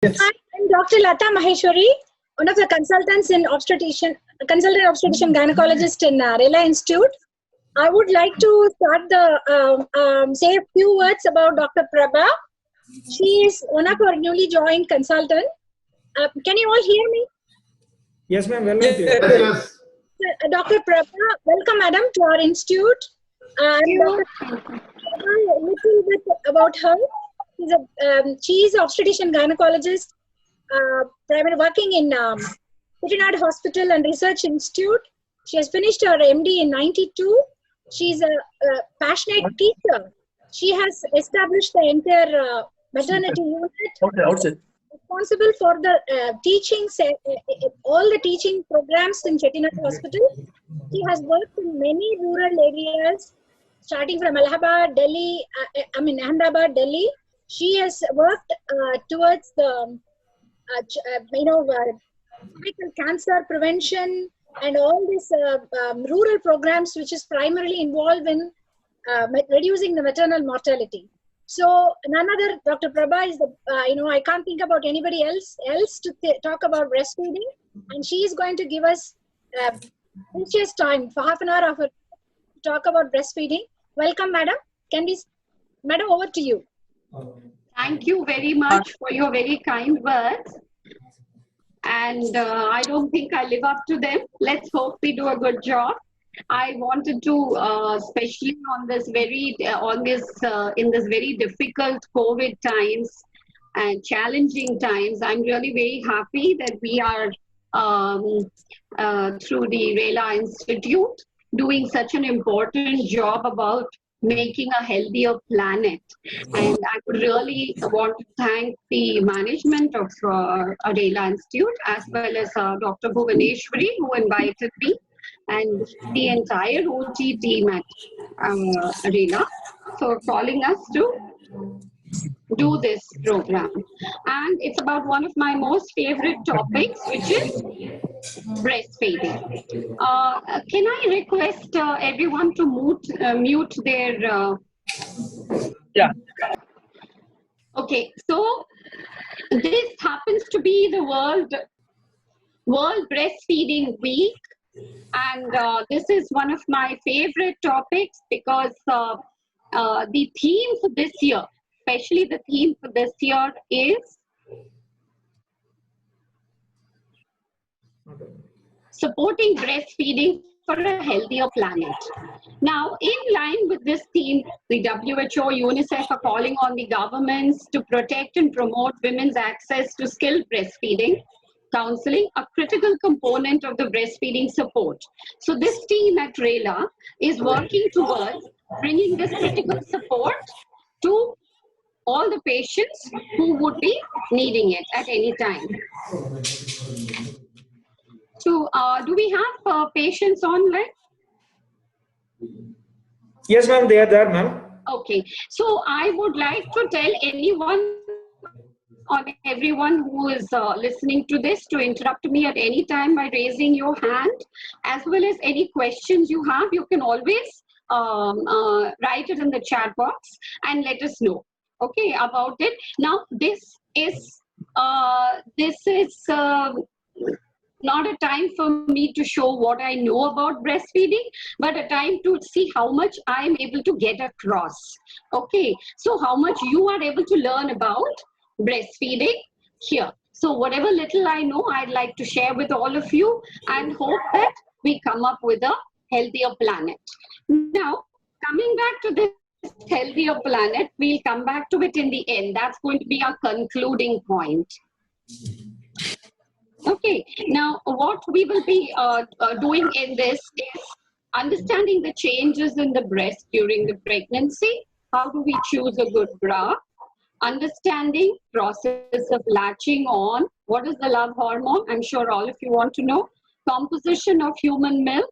Yes. Hi, I'm Dr. Lata Maheshwari, one of the consultant obstetrician gynecologist in Rela Institute. I would like to start say a few words about Dr. Prabha. She is one of our newly joined consultant. Can you all hear me? Yes, ma'am. Well, Yes. Dr. Prabha, welcome, madam, to our institute. Dr. Prabha, a little bit about her. She is an obstetrician gynecologist, primarily working in Chettinad Hospital and Research Institute. She has finished her MD in '92. She is a passionate teacher. She has established the entire maternity unit. outside. Responsible for the teaching, all the teaching programs in Chettinad Hospital. She has worked in many rural areas, starting from Allahabad, Delhi, Ahmedabad, Delhi. She has worked towards the, cervical cancer prevention and all these rural programs, which is primarily involved in reducing the maternal mortality. So none other, Dr. Prabha is the, I can't think about anybody else to talk about breastfeeding, and she is going to give us precious time for half an hour of her to talk about breastfeeding. Welcome, madam. Madam, over to you. Thank you very much for your very kind words. And I don't think I live up to them. Let's hope we do a good job. I wanted to, especially on this in this very difficult COVID times and challenging times, I'm really very happy that we are through the Rela Institute doing such an important job about making a healthier planet. And I would really want to thank the management of Rela Institute as well as Dr. Bhuvaneshwari, who invited me, and the entire OT team at Rela for calling us to do this program. And it's about one of my most favorite topics, which is breastfeeding. Can I request everyone to mute their... Yeah. Okay, so this happens to be the World Breastfeeding Week. And this is one of my favorite topics because the theme for this year, especially the theme for this year, is supporting breastfeeding for a healthier planet. Now, in line with this theme, the WHO, UNICEF are calling on the governments to protect and promote women's access to skilled breastfeeding, counseling, a critical component of the breastfeeding support. So this team at Rela is working towards bringing this critical support to all the patients who would be needing it at any time. So do we have patients online? Yes, ma'am. They are there, ma'am. Okay. So I would like to tell anyone or everyone who is listening to this to interrupt me at any time by raising your hand, as well as any questions you have. You can always write it in the chat box and let us know, okay, about it. Now, this is not a time for me to show what I know about breastfeeding, but a time to see how much I am able to get across. Okay, so how much you are able to learn about breastfeeding here. So whatever little I know, I'd like to share with all of you and hope that we come up with a healthier planet. Now, coming back to this healthier planet, we'll come back to it in the end. That's going to be our concluding point. Okay, now what we will be doing in this is understanding the changes in the breast during the pregnancy. How do we choose a good bra? Understanding process of latching on. What is the love hormone? I'm sure all of you want to know. Composition of human milk,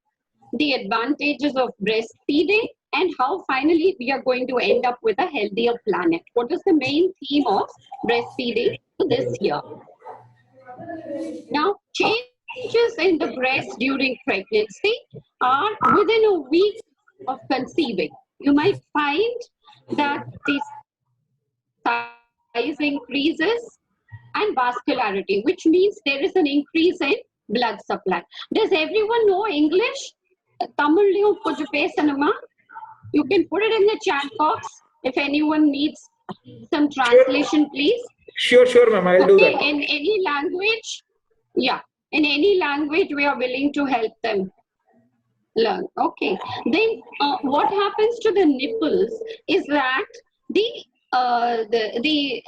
the advantages of breastfeeding, and how finally we are going to end up with a healthier planet. What is the main theme of breastfeeding this year? Now, changes in the breast during pregnancy are within a week of conceiving. You might find that the size increases, and vascularity, which means there is an increase in blood supply. Does everyone know English? Tamil pesanuma? You can put it in the chat box if anyone needs some translation, please. Sure, ma'am. I'll do that. In any language, yeah, in any language, we are willing to help them learn. Okay. Then what happens to the nipples is that the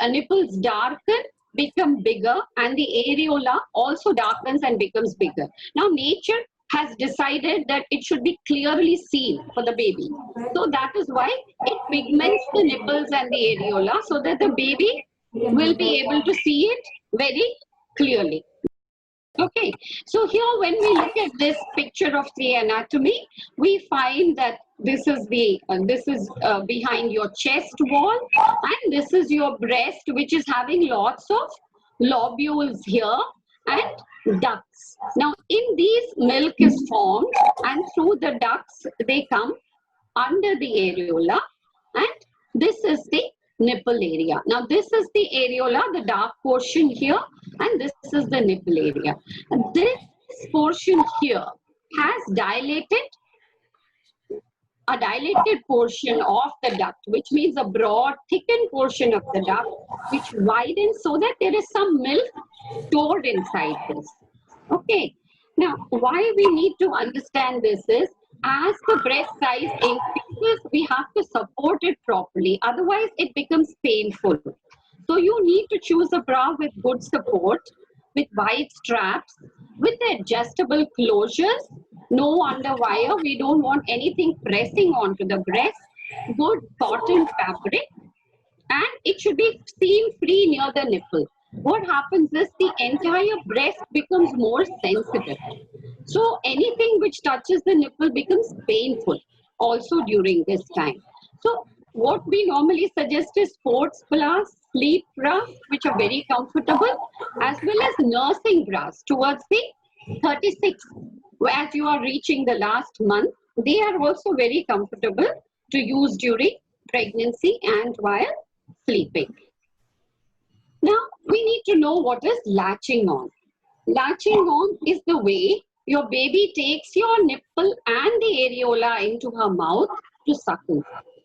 nipples darken, become bigger, and the areola also darkens and becomes bigger. Now, nature has decided that it should be clearly seen for the baby. So that is why it pigments the nipples and the areola so that the baby will be able to see it very clearly. Okay, so here when we look at this picture of the anatomy, we find that this is behind your chest wall, and this is your breast, which is having lots of lobules here and ducts. Now, in these, milk is formed, and through the ducts, they come under the areola, and this is the nipple area. Now, this is the areola, the dark portion here, and this is the nipple area. And this portion here has a dilated portion of the duct, which means a broad, thickened portion of the duct, which widens so that there is some milk stored inside this. Okay. Now, why we need to understand this is, as the breast size increases, we have to support it properly. Otherwise, it becomes painful. So you need to choose a bra with good support, with wide straps, with the adjustable closures, no underwire. We don't want anything pressing onto the breast. Good cotton fabric, and it should be seam free near the nipple. What happens is the entire breast becomes more sensitive. So anything which touches the nipple becomes painful also during this time. So what we normally suggest is sports bras, sleep bras, which are very comfortable, as well as nursing bras towards the 36, as you are reaching the last month. They are also very comfortable to use during pregnancy and while sleeping. Now, we need to know what is latching on. Latching on is the way your baby takes your nipple and the areola into her mouth to suckle.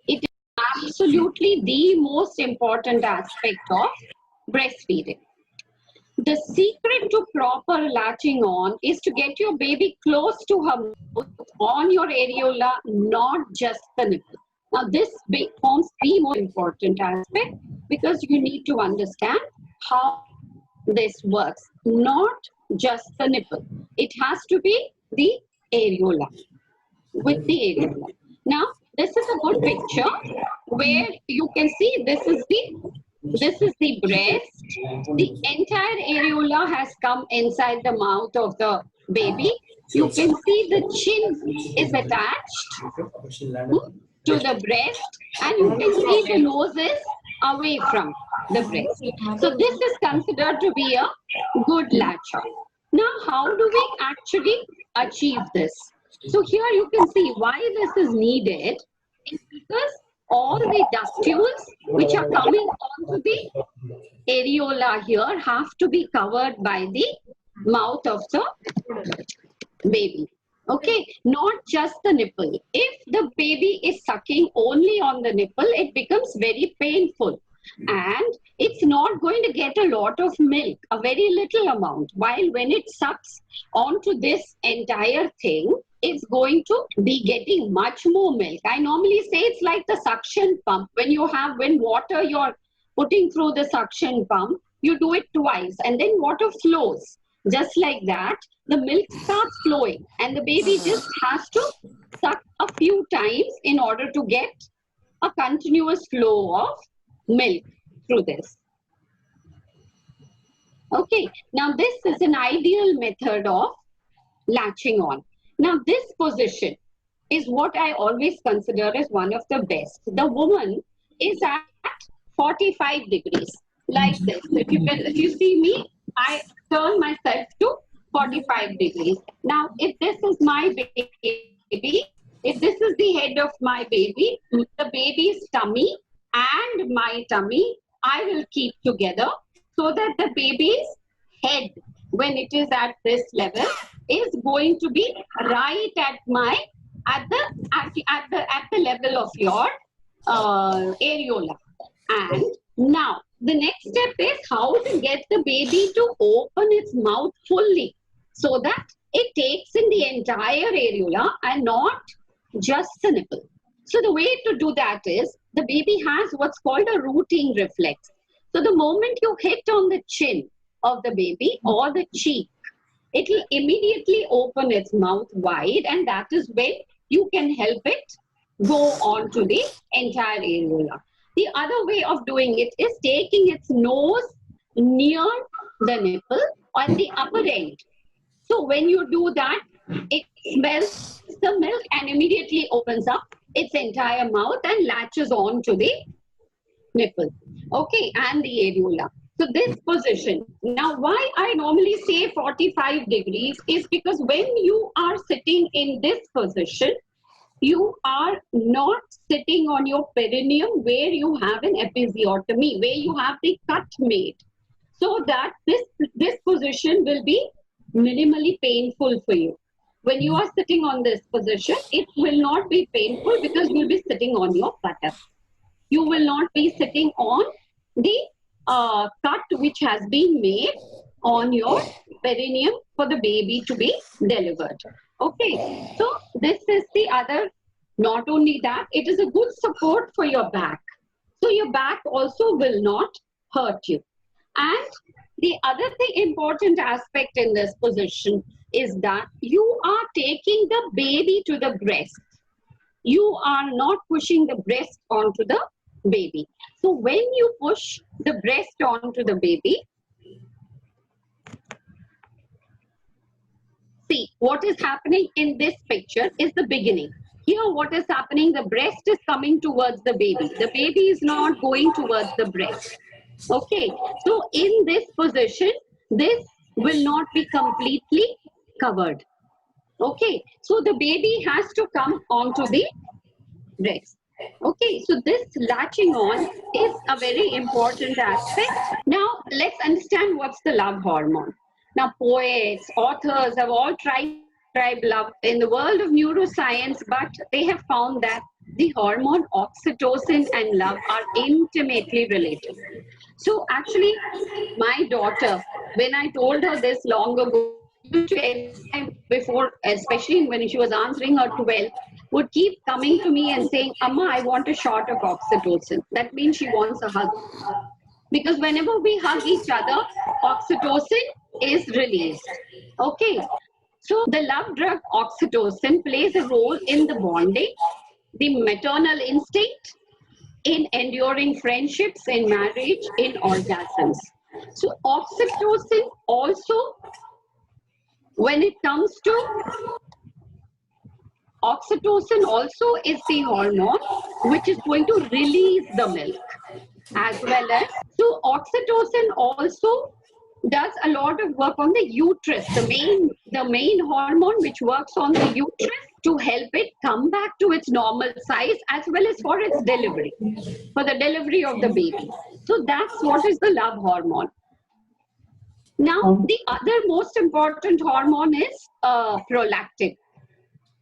It is absolutely the most important aspect of breastfeeding. The secret to proper latching on is to get your baby close to her mouth on your areola, not just the nipple. Now, this forms the most important aspect because you need to understand how this works, not just the nipple. It has to be the areola, with the areola. Now, this is a good picture where you can see this is the breast. The entire areola has come inside the mouth of the baby. You can see the chin is attached to the breast, and you can see the nose is away from the breast. So this is considered to be a good latcher. Now, how do we actually achieve this? So here you can see why this is needed is because all the ductules which are coming onto the areola here have to be covered by the mouth of the baby. Okay, not just the nipple. If the baby is sucking only on the nipple, it becomes very painful. And it's not going to get a lot of milk, a very little amount. While when it sucks onto this entire thing, it's going to be getting much more milk. I normally say it's like the suction pump. When water you're putting through the suction pump, you do it twice and then water flows. Just like that, the milk starts flowing and the baby just has to suck a few times in order to get a continuous flow of milk through this. Okay, now this is an ideal method of latching on. Now this position is what I always consider as one of the best. The woman is at 45 degrees, like this. If you see me, I turn myself to 45 degrees. Now, if this is my baby, if this is the head of my baby, the baby's tummy and my tummy, I will keep together so that the baby's head, when it is at this level, is going to be right at the level of your areola. And now the next step is how to get the baby to open its mouth fully, so that it takes in the entire areola and not just the nipple. So the way to do that is, the baby has what's called a rooting reflex. So the moment you hit on the chin of the baby or the cheek, it will immediately open its mouth wide, and that is when you can help it go on to the entire areola. The other way of doing it is taking its nose near the nipple on the upper end. So when you do that, it smells the milk and immediately opens up its entire mouth and latches on to the nipple, okay, and the areola. So this position. Now, why I normally say 45 degrees is because when you are sitting in this position, you are not sitting on your perineum where you have an episiotomy, where you have the cut made. So that this position will be minimally painful for you. When you are sitting on this position, it will not be painful because you will be sitting on your buttock. You will not be sitting on the cut which has been made on your perineum for the baby to be delivered. Okay, so this is the other. Not only that, it is a good support for your back. So your back also will not hurt you. And the other thing, important aspect in this position is that you are taking the baby to the breast. You are not pushing the breast onto the baby. So when you push the breast onto the baby, see what is happening in this picture is the beginning. Here what is happening, the breast is coming towards the baby. The baby is not going towards the breast. Okay, so in this position, this will not be completely covered. Okay, so the baby has to come onto the breast. Okay, so this latching on is a very important aspect. Now, let's understand what's the love hormone. Now, poets, authors have all tried to describe love in the world of neuroscience, but they have found that the hormone oxytocin and love are intimately related. So actually, my daughter, when I told her this long ago, before, especially when she was answering her 12, would keep coming to me and saying, Amma, I want a shot of oxytocin. That means she wants a hug. Because whenever we hug each other, oxytocin is released. Okay. So the love drug oxytocin plays a role in the bonding, the maternal instinct, in enduring friendships, in marriage, in orgasms. So oxytocin also, when it comes to oxytocin also is the hormone which is going to release the milk as well as, so oxytocin also does a lot of work on the uterus, the main hormone which works on the uterus to help it come back to its normal size as well as for its delivery, for the delivery of the baby. So that's what is the love hormone. Now, the other most important hormone is prolactin.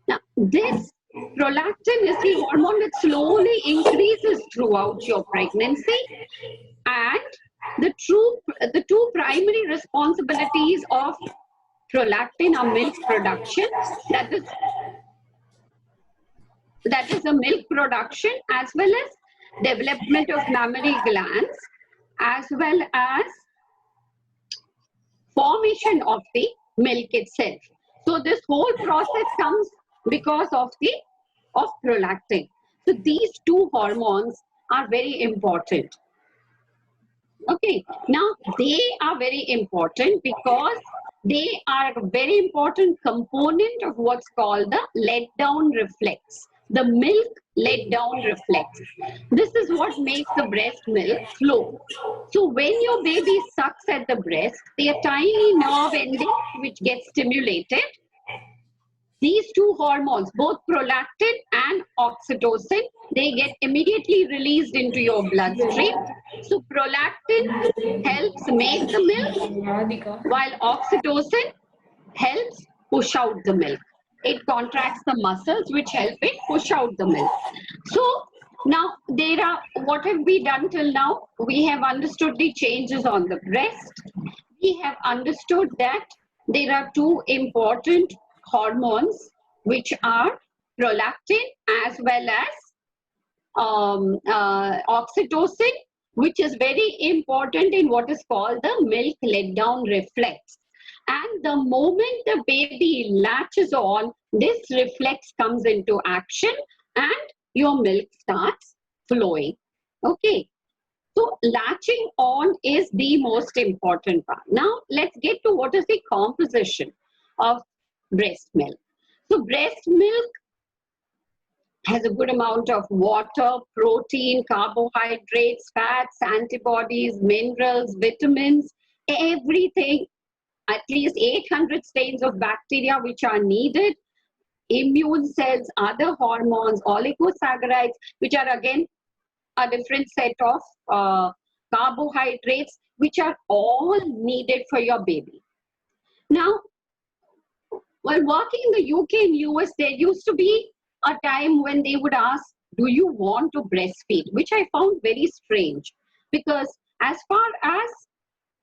Now, this prolactin is the hormone that slowly increases throughout your pregnancy, and the two primary responsibilities of prolactin are milk production, that is the milk production, as well as development of mammary glands, as well as formation of the milk itself. So this whole process comes because of prolactin. So these two hormones are very important. Okay, now they are very important because they are a very important component of what's called the let-down reflex, the milk let-down reflex. This is what makes the breast milk flow. So when your baby sucks at the breast, there are tiny nerve endings which get stimulated, these two hormones, both prolactin and oxytocin, they get immediately released into your bloodstream. So prolactin helps make the milk, while oxytocin helps push out the milk. It contracts the muscles which help it push out the milk. So now what have we done till now? We have understood the changes on the breast. We have understood that there are two important hormones which are prolactin as well as oxytocin, which is very important in what is called the milk letdown reflex. And the moment the baby latches on, this reflex comes into action and your milk starts flowing. Okay. So latching on is the most important part. Now let's get to what is the composition of breast milk. So breast milk has a good amount of water, protein, carbohydrates, fats, antibodies, minerals, vitamins, everything, at least 800 strains of bacteria which are needed, immune cells, other hormones, oligosaccharides, which are again a different set of carbohydrates, which are all needed for your baby. Now, while working in the UK and US, there used to be a time when they would ask, do you want to breastfeed? Which I found very strange, because as far as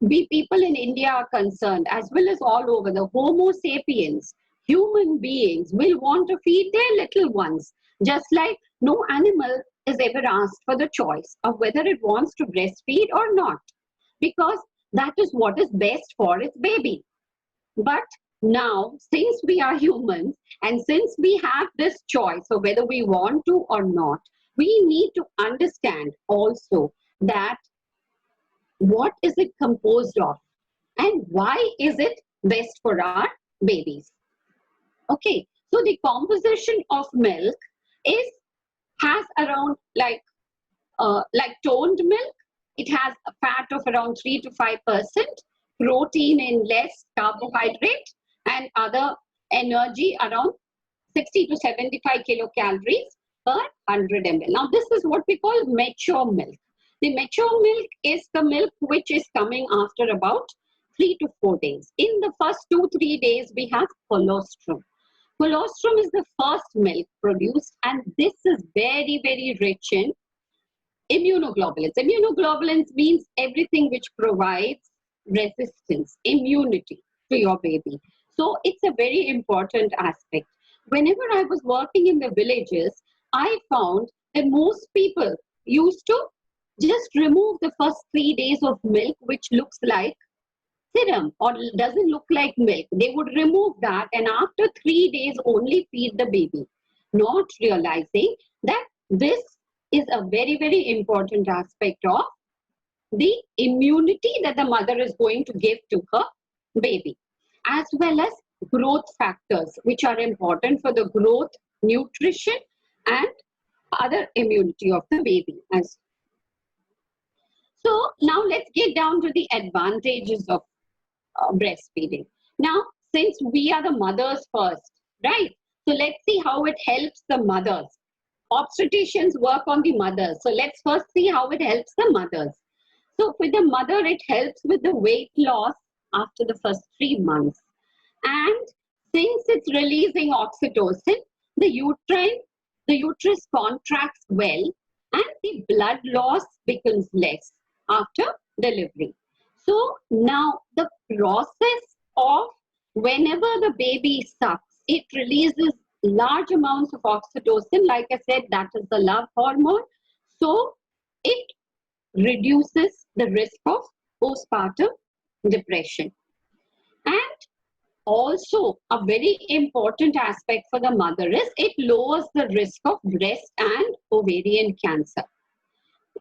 we people in India are concerned, as well as all over, the Homo sapiens, human beings will want to feed their little ones, just like no animal is ever asked for the choice of whether it wants to breastfeed or not, because that is what is best for its baby. But now, since we are humans and since we have this choice of whether we want to or not, we need to understand also that what is it composed of and why is it best for our babies. Okay, so the composition of milk has around like toned milk. It has a fat of around 3 to 5%, protein in less, carbohydrate and other energy around 60 to 75 kilocalories per 100 ml. Now this is what we call mature milk. The mature milk is the milk which is coming after about 3 to 4 days. In the first 2-3 days, we have colostrum. Colostrum is the first milk produced, and this is very, very rich in immunoglobulins. Immunoglobulins means everything which provides resistance, immunity to your baby. So it's a very important aspect. Whenever I was working in the villages, I found that most people used to just remove the first 3 days of milk, which looks like serum or doesn't look like milk. They would remove that and after 3 days only feed the baby, not realizing that this is a very, very important aspect of the immunity that the mother is going to give to her baby, as well as growth factors, which are important for the growth, nutrition, and other immunity of the baby. So now let's get down to the advantages of breastfeeding. Now, since we are the mothers first, right? So let's see how it helps the mothers. Obstetricians work on the mothers. So let's first see how it helps the mothers. So for the mother, it helps with the weight loss after the first 3 months. And since it's releasing oxytocin, the uterus contracts well and the blood loss becomes less after delivery. So now the process of whenever the baby sucks, it releases large amounts of oxytocin. Like I said, that is the love hormone. So it reduces the risk of postpartum depression. And also a very important aspect for the mother is it lowers the risk of breast and ovarian cancer.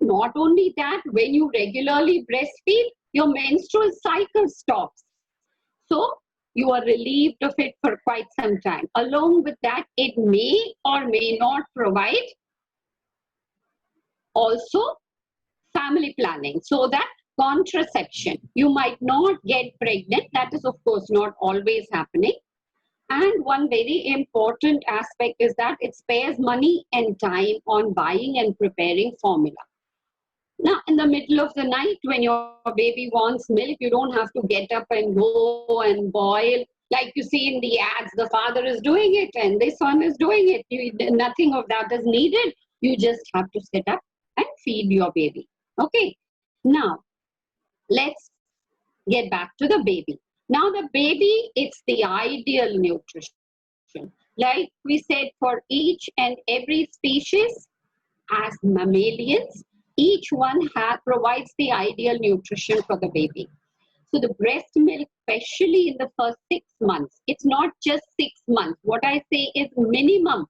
Not only that, when you regularly breastfeed, your menstrual cycle stops. So you are relieved of it for quite some time. Along with that, it may or may not provide also family planning, so that contraception, you might not get pregnant. That is, of course, not always happening. And one very important aspect is that it spares money and time on buying and preparing formula. Now, in the middle of the night, when your baby wants milk, you don't have to get up and go and boil. Like you see in the ads, the father is doing it and the son is doing it. Nothing of that is needed. You just have to sit up and feed your baby. Okay. Now, let's get back to the baby. Now, the baby, it's the ideal nutrition. Like we said, for each and every species, as mammalians, each one provides the ideal nutrition for the baby. So the breast milk, especially in the first 6 months, it's not just 6 months. What I say is minimum.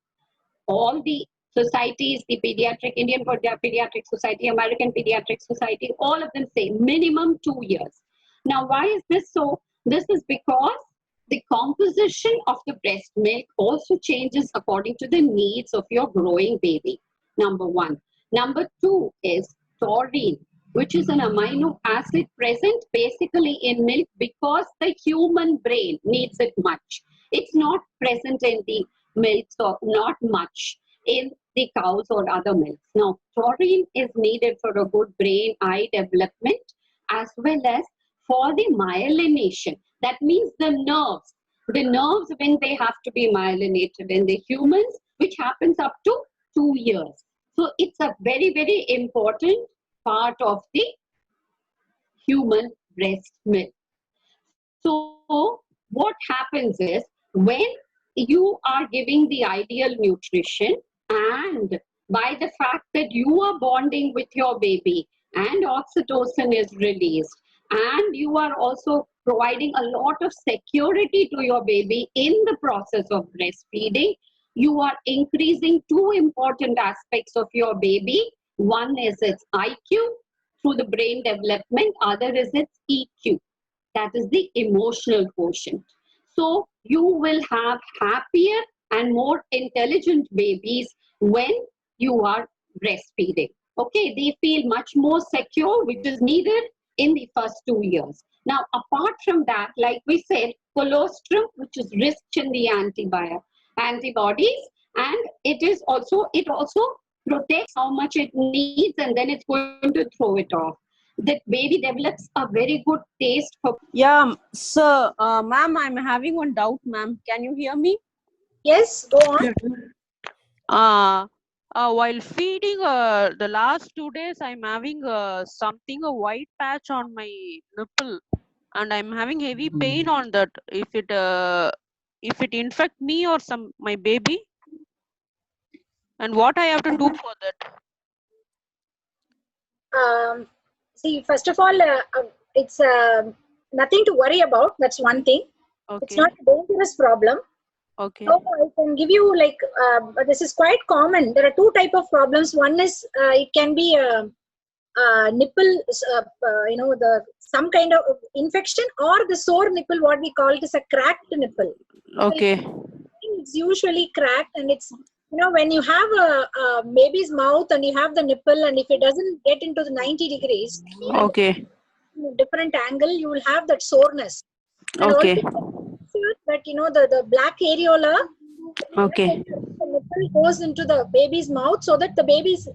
All the societies, the pediatric, Indian Pediatric Society, American Pediatric Society, all of them say minimum 2 years. Now, why is this so? This is because the composition of the breast milk also changes according to the needs of your growing baby. Number one. Number two is taurine, which is an amino acid present basically in milk because the human brain needs it much. It's not present in the milk, so not much in the cows or other milks. Now, taurine is needed for a good brain eye development as well as for the myelination. That means the nerves when they have to be myelinated in the humans, which happens up to 2 years. So it's a very, very important part of the human breast milk. So what happens is when you are giving the ideal nutrition and by the fact that you are bonding with your baby and oxytocin is released and you are also providing a lot of security to your baby in the process of breastfeeding, you are increasing two important aspects of your baby. One is its IQ through the brain development, other is its EQ. That is the emotional quotient. So you will have happier and more intelligent babies when you are breastfeeding. Okay, they feel much more secure, which is needed in the first 2 years. Now, apart from that, like we said, colostrum, which is rich in the antibodies, and it also protects how much it needs, and then it's going to throw it off. The baby develops a very good taste for. Yeah, sir, ma'am, I'm having one doubt, ma'am. Can you hear me? Yes, go on. While feeding the last 2 days, I'm having a white patch on my nipple, and I'm having heavy pain on that. If it infect me or my baby, and what I have to do for that? See, first of all, it's nothing to worry about. That's one thing. Okay. It's not a dangerous problem. Okay. So I can give you this is quite common. There are two types of problems. One is it can be a nipple, some kind of infection, or the sore nipple, what we call it is a cracked nipple. Okay. It's usually cracked, and it's when you have a baby's mouth and you have the nipple, and if it doesn't get into the 90 degrees, Okay. in a different angle, you will have that soreness. And Okay. that the black areola, Okay. the nipple goes into the baby's mouth, so that the baby's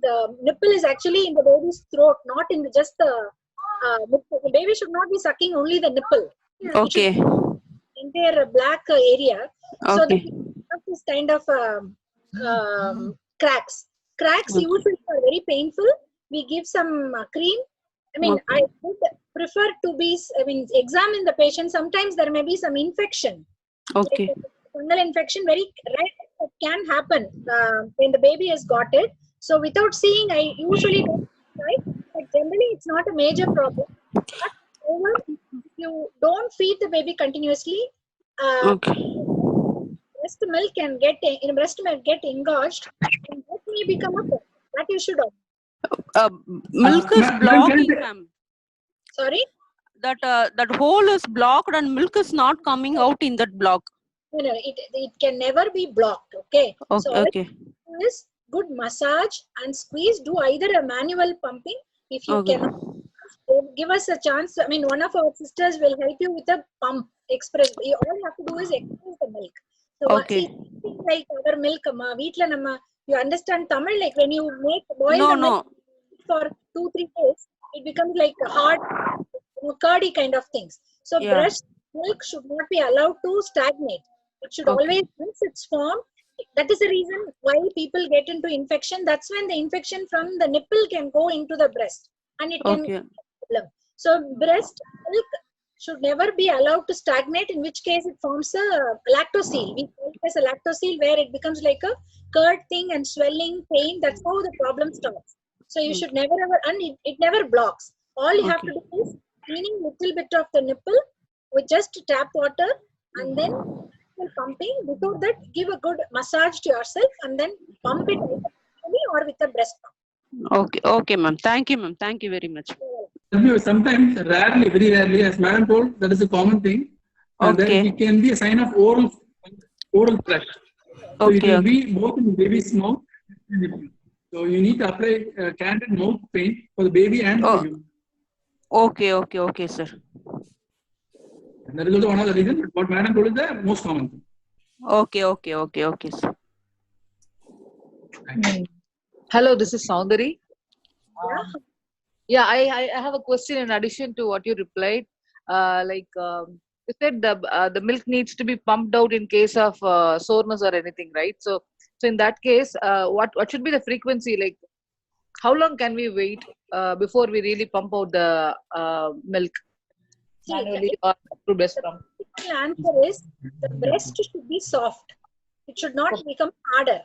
the nipple is actually in the baby's throat, not in just the nipple. The baby should not be sucking only the nipple. Okay. Entire black area. So Okay. this kind of cracks. Cracks usually are very painful. We give some cream. I mean, Okay. I would prefer to examine the patient. Sometimes there may be some infection. Okay. Like fungal infection, very rare, it can happen when the baby has got it. So without seeing, I usually don't try. But generally, it's not a major problem. But if you don't feed the baby continuously, Okay. breast milk can get engorged, and that may become a problem. That you should have. Milk is blocking, ma'am. Sorry? That hole is blocked and milk is not coming out in that block. No, it can never be blocked. Okay. Okay. So all Okay. you do is good massage and squeeze. Do either a manual pumping if you Okay. cannot. they give us a chance. I mean, one of our sisters will help you with a pump express. All you have to do is express the milk. So Okay. it's like our milk, veetla namma, you understand Tamil, like when you boil No, the milk no. for 2-3 days, it becomes like hard, curdy kind of things. So Yeah. breast milk should not be allowed to stagnate. It should Okay. always rinse its form. That is the reason why people get into infection. That's when the infection from the nipple can go into the breast, and it can Okay. problem. So breast milk should never be allowed to stagnate, in which case it forms a lactocele. We call it as a lactocele, where it becomes like a curd thing and swelling, pain. That's how the problem starts. So you should never ever, and it never blocks. All you have to do is cleaning little bit of the nipple with just tap water, and then pumping. Before that, give a good massage to yourself, and then pump it either or with a breast pump. Okay. Okay, ma'am. Thank you, ma'am. Thank you very much. Sometimes, rarely, very rarely, as Madam told, that is a common thing. And Okay. then it can be a sign of oral thrush. So it Okay. will Okay. be both in the baby's mouth and nipple. So you need to apply candid mouth paint for the baby and for you. Okay. Okay. Okay, sir. And that is also one of the reasons. But what Madam told is the most common thing. Okay. Okay. Okay. Okay, sir. Hello, this is Soundari. Yeah. Yeah, I have a question in addition to what you replied. You said the milk needs to be pumped out in case of soreness or anything, right? So in that case, what should be the frequency? Like, how long can we wait before we really pump out the milk See, manually or through breast pump? the answer is the breast should be soft. It should not become harder.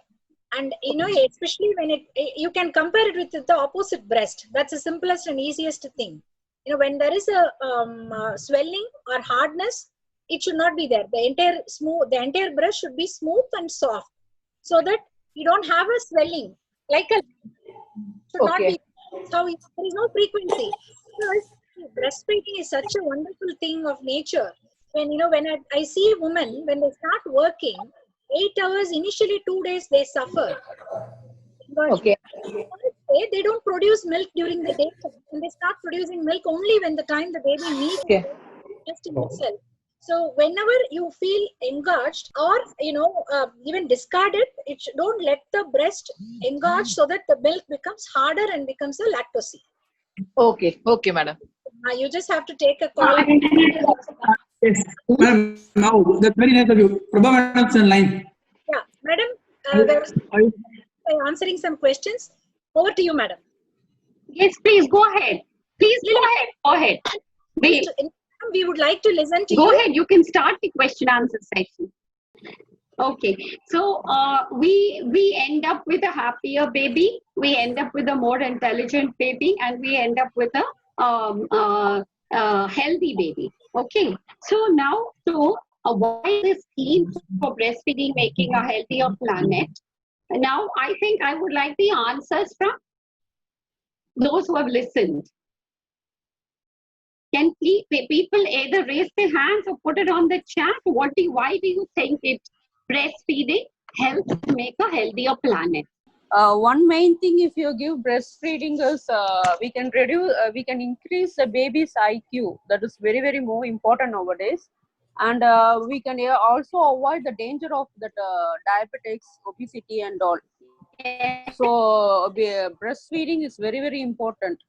And especially when you can compare it with the opposite breast. That's the simplest and easiest thing. When there is a swelling or hardness, it should not be there. The entire breast should be smooth and soft, so that you don't have a swelling. Should not be. So there is no frequency. Because breastfeeding is such a wonderful thing of nature. When I see women when they start working, 8 hours initially, 2 days they suffer. Because they don't produce milk during the day, and they start producing milk only when the time the baby needs it just in itself. So whenever you feel engorged or even discarded, don't let the breast engorge so that the milk becomes harder and becomes a lactose. Okay, madam. You just have to take a call. Yes. Madam, now that's very nice of you. Prabha Madam's in line. Yeah, madam, answering some questions. Over to you, madam. Yes, please go ahead. Please go ahead. Go ahead. We would like to listen to you. Go ahead. You can start the question answer section. Okay. So we end up with a happier baby. We end up with a more intelligent baby, and we end up with a healthy baby. Okay. So now why this scheme for breastfeeding making a healthier planet? Now I think I would like the answers from those who have listened. Can people either raise their hands or put it on the chat? Why do you think breastfeeding helps to make a healthier planet? One main thing, if you give breastfeeding, is we can increase the baby's IQ. That is very, very more important nowadays. And we can also avoid the danger of that diabetics, obesity, and all. So breastfeeding is very, very important.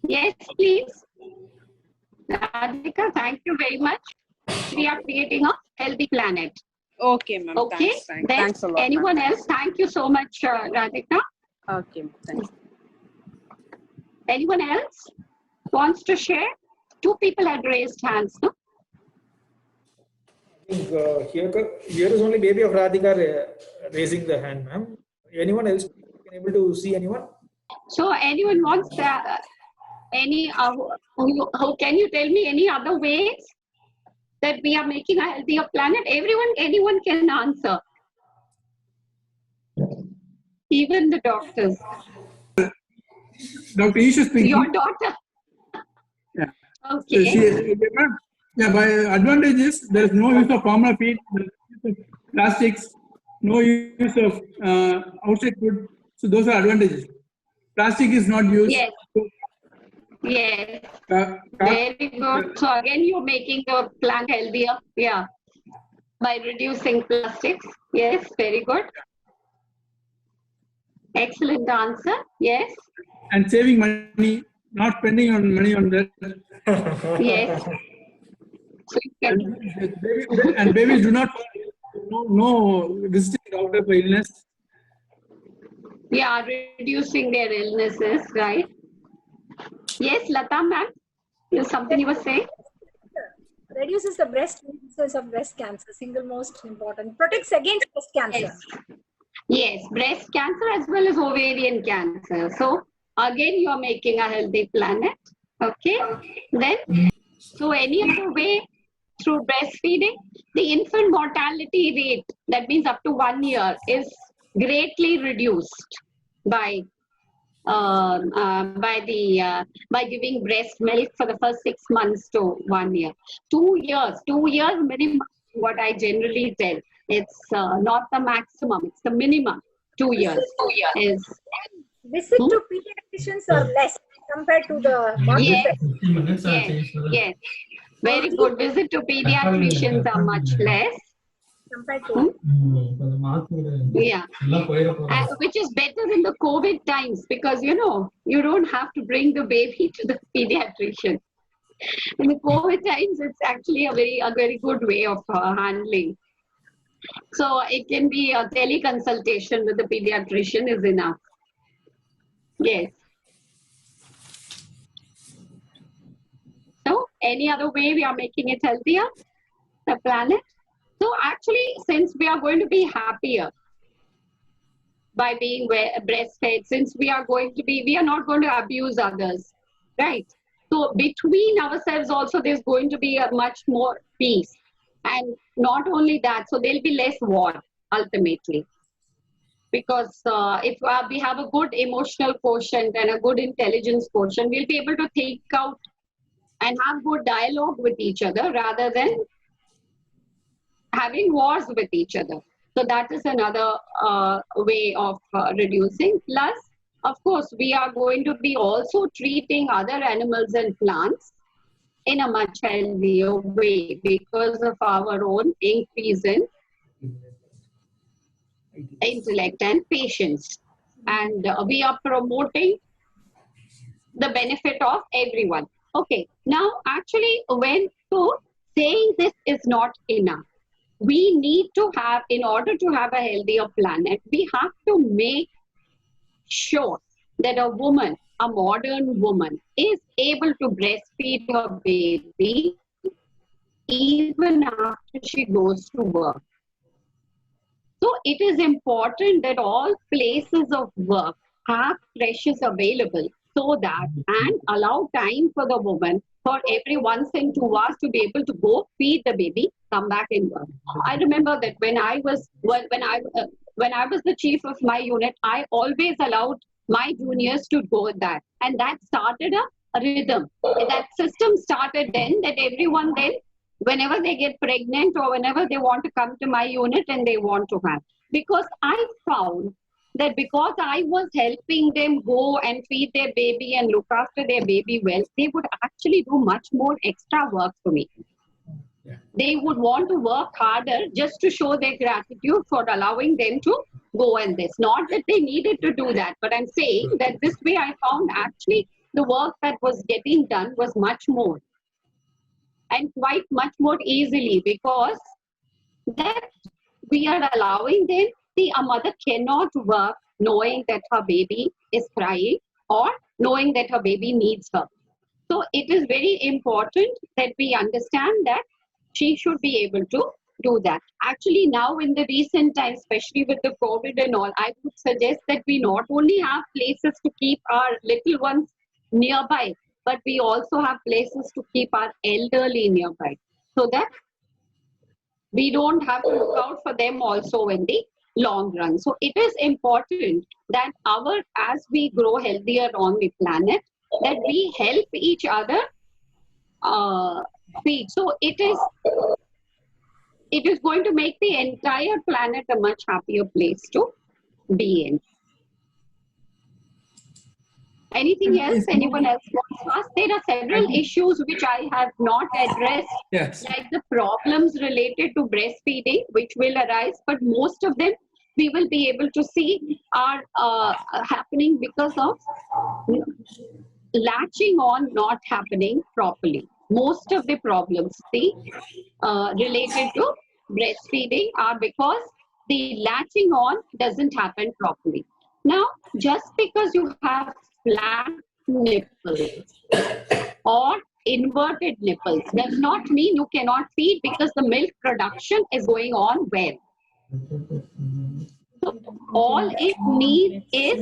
Yes, please. Radhika, thank you very much. We are creating a healthy planet. Okay, ma'am. Okay. Thanks a lot. Anyone else? Thank you so much, Radhika. Okay, thanks. Anyone else wants to share? 2 people had raised hands, no? I think here is only baby of Radhika raising the hand, ma'am. Anyone else able to see anyone? So anyone wants how can you tell me any other ways that we are making a healthier planet? Anyone can answer. Even the doctors. Dr. Isha speaking. Your daughter. Yeah. Okay. By advantage is there is no use of formula feed, plastics, no use of outside food. So those are advantages. Plastic is not used. Yes. Yes. Car- Very good. So again, you're making the plant healthier. Yeah. By reducing plastics. Yes. Very good. Excellent answer. Yes. And saving money, not spending on money on that. Yes. So you can, And babies do not no visiting doctor for illness. yeah, reducing their illnesses, right? Yes, Lata ma'am, is something you were saying? Reduces the breast incidence of breast cancer, single most important. Protects against breast cancer. Yes. Yes, breast cancer as well as ovarian cancer. So again, you are making a healthy planet. Okay. Then, so any other way through breastfeeding, the infant mortality rate, that means up to 1 year, is greatly reduced by by giving breast milk for the first 6 months to 1 year. 2 years minimum, what I generally tell. It's not the maximum, it's the minimum. 2 years is. Visit to pediatricians are less compared to the Yes. market. Yes. Very good. Visit to pediatricians are much less. Compared to Yeah. Which is better in the COVID times because, you don't have to bring the baby to the pediatrician. In the COVID times, it's actually a very good way of handling. So it can be a teleconsultation with the pediatrician is enough. Yes. So any other way we are making it healthier, the planet? So actually, since we are going to be happier by being breastfed, since we are not going to abuse others, right? So between ourselves also, there's going to be a much more peace. And not only that, so there'll be less war ultimately. Because if we have a good emotional quotient and a good intelligence quotient, we'll be able to think out and have good dialogue with each other rather than having wars with each other. So that is another way of reducing. Plus, of course, we are going to be also treating other animals and plants in a much healthier way because of our own increase in intellect and patience. And we are promoting the benefit of everyone. Okay, now actually saying this is not enough. We need to have, in order to have a healthier planet, we have to make sure that a modern woman, is able to breastfeed her baby even after she goes to work. So it is important that all places of work have creches available so that, and allow time for the woman for every once in 2 hours to be able to go feed the baby, come back and work. I remember that when I was the chief of my unit, I always allowed my juniors to go with that, and that started a rhythm. That system started then, that everyone then, whenever they get pregnant or whenever they want to come to my unit and they want to have, because I found that because I was helping them go and feed their baby and look after their baby well, they would actually do much more extra work for me. Yeah. They would want to work harder just to show their gratitude for allowing them to go and this. Not that they needed to do that, but I'm saying that this way I found actually the work that was getting done was much more and quite much more easily, because that we are allowing them. See, a mother cannot work knowing that her baby is crying or knowing that her baby needs her. So it is very important that we understand that she should be able to do that. Actually, now in the recent times, especially with the COVID and all, I would suggest that we not only have places to keep our little ones nearby, but we also have places to keep our elderly nearby, so that we don't have to look out for them also in the long run. So it is important that as we grow healthier on the planet, that we help each other feed. So it is going to make the entire planet a much happier place to be in. Anything else anyone else wants to ask? There are several issues which I have not addressed, Yes. like the problems related to breastfeeding, which will arise, but most of them we will be able to see are happening because of latching on not happening properly. Most of the problems related to breastfeeding are because the latching on doesn't happen properly. Now, just because you have flat nipples or inverted nipples does not mean you cannot feed, because the milk production is going on well. So all it needs is,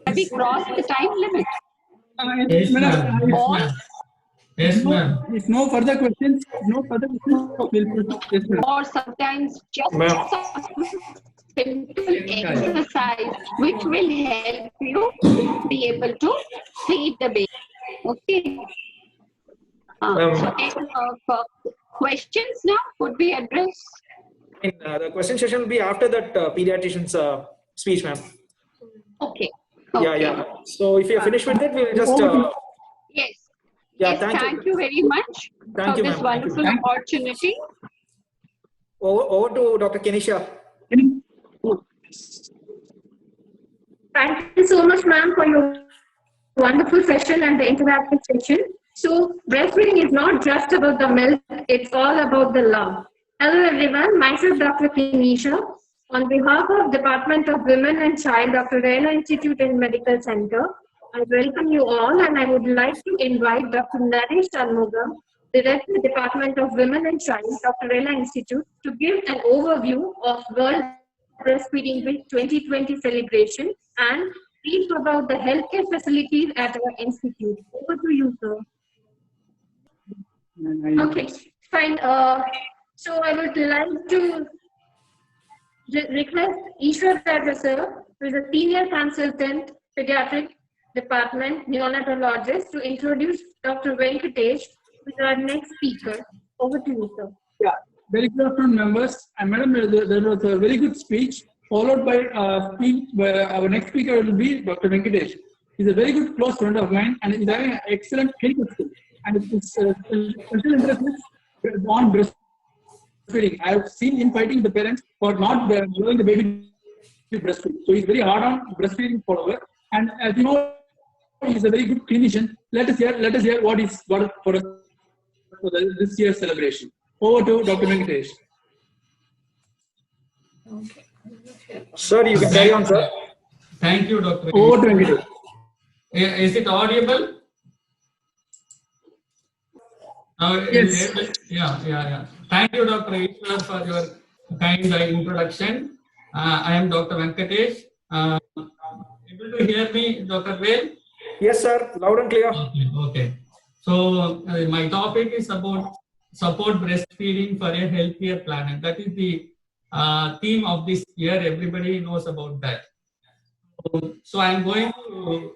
have we crossed the time limit? Yes, madam. Or, Yes, ma'am. If no further questions, we'll proceed. Yes, ma'am. or sometimes just Ma'am. some simple exercise which will help you be able to feed the baby. Okay. So any questions now could be addressed? The question session will be after that pediatrician's speech, ma'am. Okay. Yeah, Okay. yeah. So if you're finished with it, we'll just. Yes. Yeah, Yes, thank you very much Thank for you, this ma'am. Thank you. wonderful opportunity. Over to Dr. Kenisha. Thank you so much, ma'am, for your wonderful session and the interactive session. So, breastfeeding is not just about the milk, it's all about the love. Hello, everyone. Myself, Dr. Kenisha. On behalf of Department of Women and Child, Dr. Rela Institute and Medical Center, I welcome you all, and I would like to invite Dr. Naresh Shanmugam, Director, Department of Women and Child, Dr. Rela Institute, to give an overview of World Breastfeeding Week 2020 celebration and brief about the healthcare facilities at our institute. Over to you, sir. Okay, fine. So I would like to request Ishwar Dada, sir, who is a senior consultant, pediatric department, neonatologist, to introduce Dr. Venkatesh, who is our next speaker. Over to you, sir. Yeah, very good afternoon, members. And madam, there was a very good speech, followed by speech by our next speaker will be Dr. Venkatesh. He's a very good close friend of mine, and he's having an excellent clinical skill. And it's special interest on breastfeeding. I have seen him fighting the parents for not allowing the baby to breastfeed. So he's very hard on breastfeeding follower. And as you know, he's a very good clinician. Let us hear what is got for us for this year's celebration. Over to Dr. Venkatesh. Sir, you can carry on, sir. Thank you, Dr. Over to Venkatesh. Is it audible? Yes. Yeah. Thank you, Dr. Ishwar, for your kind introduction. I am Dr. Venkatesh. Able to hear me, Dr. Vel? Yes, sir. Loud and clear. Okay. So my topic is about support breastfeeding for a healthier planet. That is the theme of this year. Everybody knows about that. So I am going to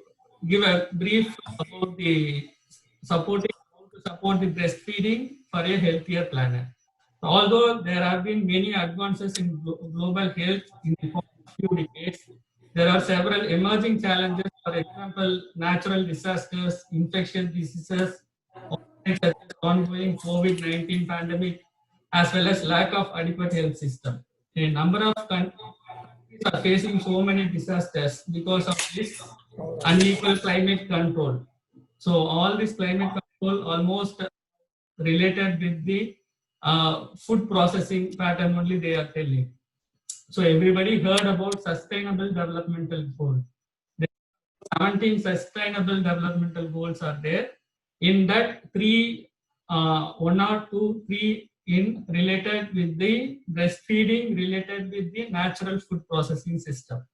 give a brief about the support the breastfeeding for a healthier planet. Although there have been many advances in global health in the past few decades, there are several emerging challenges. For example, natural disasters, infectious diseases, such as ongoing COVID-19 pandemic, as well as lack of adequate health system. A number of countries are facing so many disasters because of this unequal climate control. So all this climate control almost related with the food processing pattern only they are telling. So everybody heard about Sustainable Developmental Goals. 17 Sustainable Developmental Goals are there. In that, one or two, three in related with the breastfeeding, related with the natural food processing system.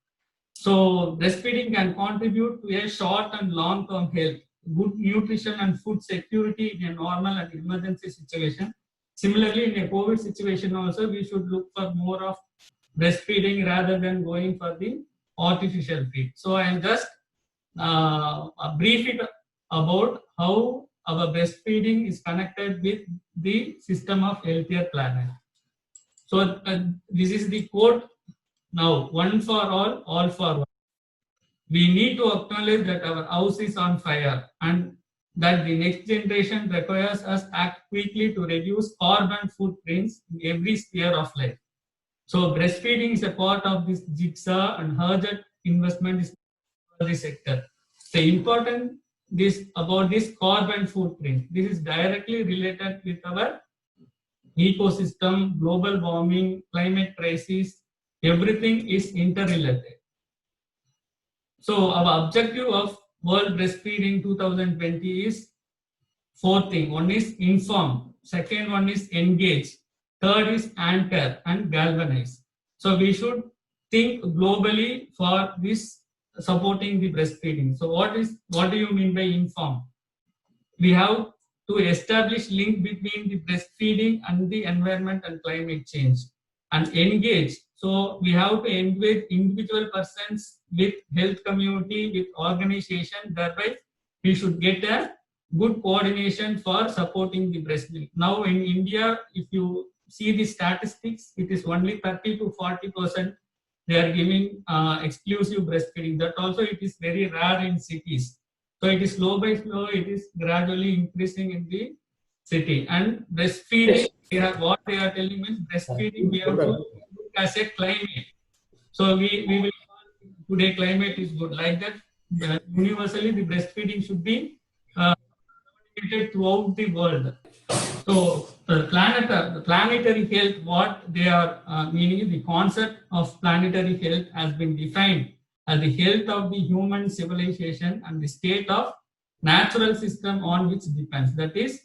So breastfeeding can contribute to a short and long-term health, good nutrition and food security in a normal and emergency situation. Similarly, in a COVID situation also, we should look for more of breastfeeding rather than going for the artificial feed. So I am just brief it about how our breastfeeding is connected with the system of healthier planet. So this is the quote now: one for all for one. we need to acknowledge that our house is on fire and that the next generation requires us act quickly to reduce carbon footprints in every sphere of life. So breastfeeding is a part of this jigsaw and urgent investment is for the sector. The important this about this carbon footprint. This is directly related with our ecosystem, global warming, climate crisis. Everything is interrelated. So our objective of World Breastfeeding 2020 is four things. One is inform, second one is engage, third is anchor and galvanize. So we should think globally for this supporting the breastfeeding. So what do you mean by inform? We have to establish link between the breastfeeding and the environment and climate change. And engage. So we have to engage individual persons with health community, with organization. Thereby, we should get a good coordination for supporting the breast milk. Now in India, if you see the statistics, it is only 30 to 40% they are giving exclusive breastfeeding. That also it is very rare in cities. So it is slow by slow, it is gradually increasing in the city. And breastfeeding, what they are telling means breastfeeding we have to look as a climate. So we will today climate is good. Like that, universally the breastfeeding should be throughout the world. So the planetary health, what they are meaning, the concept of planetary health has been defined as the health of the human civilization and the state of natural system on which depends. That is,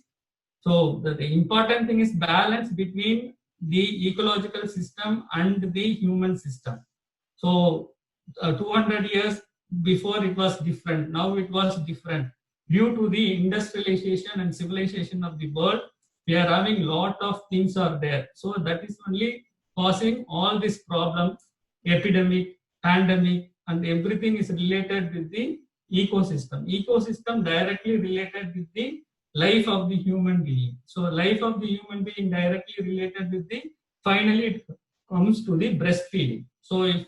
so the important thing is balance between the ecological system and the human system. So 200 years before it was different, now it was different. Due to the industrialization and civilization of the world, we are having a lot of things are there. So that is only causing all this problem, epidemic, pandemic, and everything is related with the ecosystem. Ecosystem directly related with the life of the human being. So life of the human being directly related with the, finally it comes to the breastfeeding. So if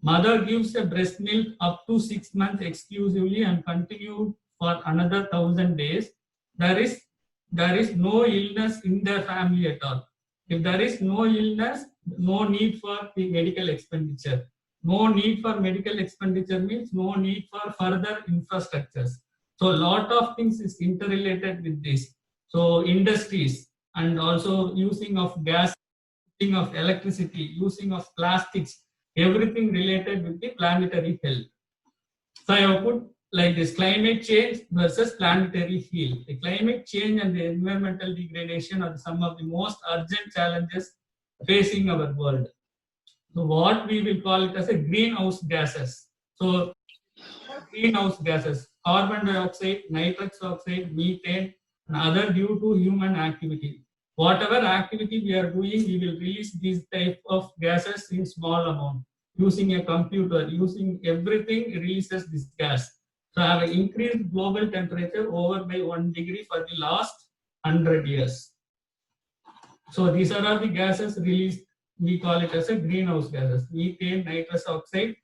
mother gives a breast milk up to 6 months exclusively and continue for another 1000 days, there is no illness in their family at all. If there is no illness, no need for the medical expenditure. No need for medical expenditure means no need for further infrastructures. So a lot of things is interrelated with this. So industries and also using of gas, using of electricity, using of plastics, everything related with the planetary health. So I have put like this: climate change versus planetary health. The climate change and the environmental degradation are some of the most urgent challenges facing our world. So what we will call it as a greenhouse gases. So greenhouse gases, carbon dioxide, nitrous oxide, methane, and other due to human activity. Whatever activity we are doing, we will release these type of gases in small amount. Using a computer, using everything releases this gas. So I have increased global temperature over by 1 degree for the last 100 years. So these are all the gases released. We call it as a greenhouse gases, methane, nitrous oxide.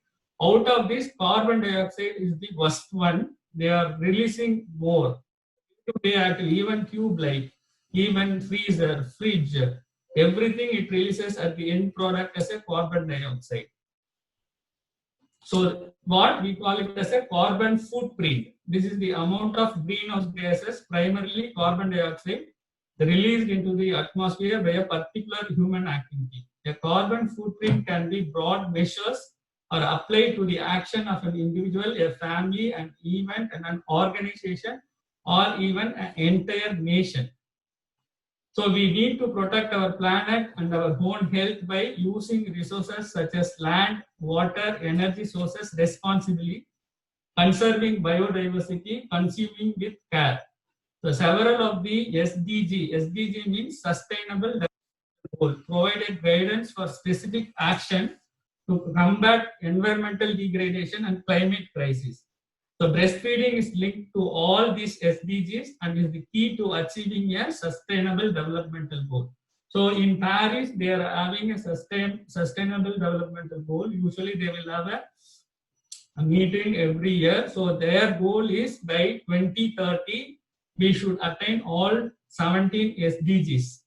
Out of this, carbon dioxide is the worst one. They are releasing more. They actually, even tube light, even freezer, fridge, everything it releases at the end product as a carbon dioxide. So what we call it as a carbon footprint. This is the amount of greenhouse gases, primarily carbon dioxide, released into the atmosphere by a particular human activity. A carbon footprint can be broad measures or applied to the action of an individual, a family, an event, and an organization, or even an entire nation. So we need to protect our planet and our own health by using resources such as land, water, energy sources responsibly, conserving biodiversity, consuming with care. So several of the SDG means Sustainable Development Goal, provided guidance for specific action to combat environmental degradation and climate crisis. So breastfeeding is linked to all these SDGs and is the key to achieving a sustainable developmental goal. So in Paris, they are having a sustainable developmental goal. Usually they will have meeting every year. So their goal is by 2030, we should attain all 17 SDGs.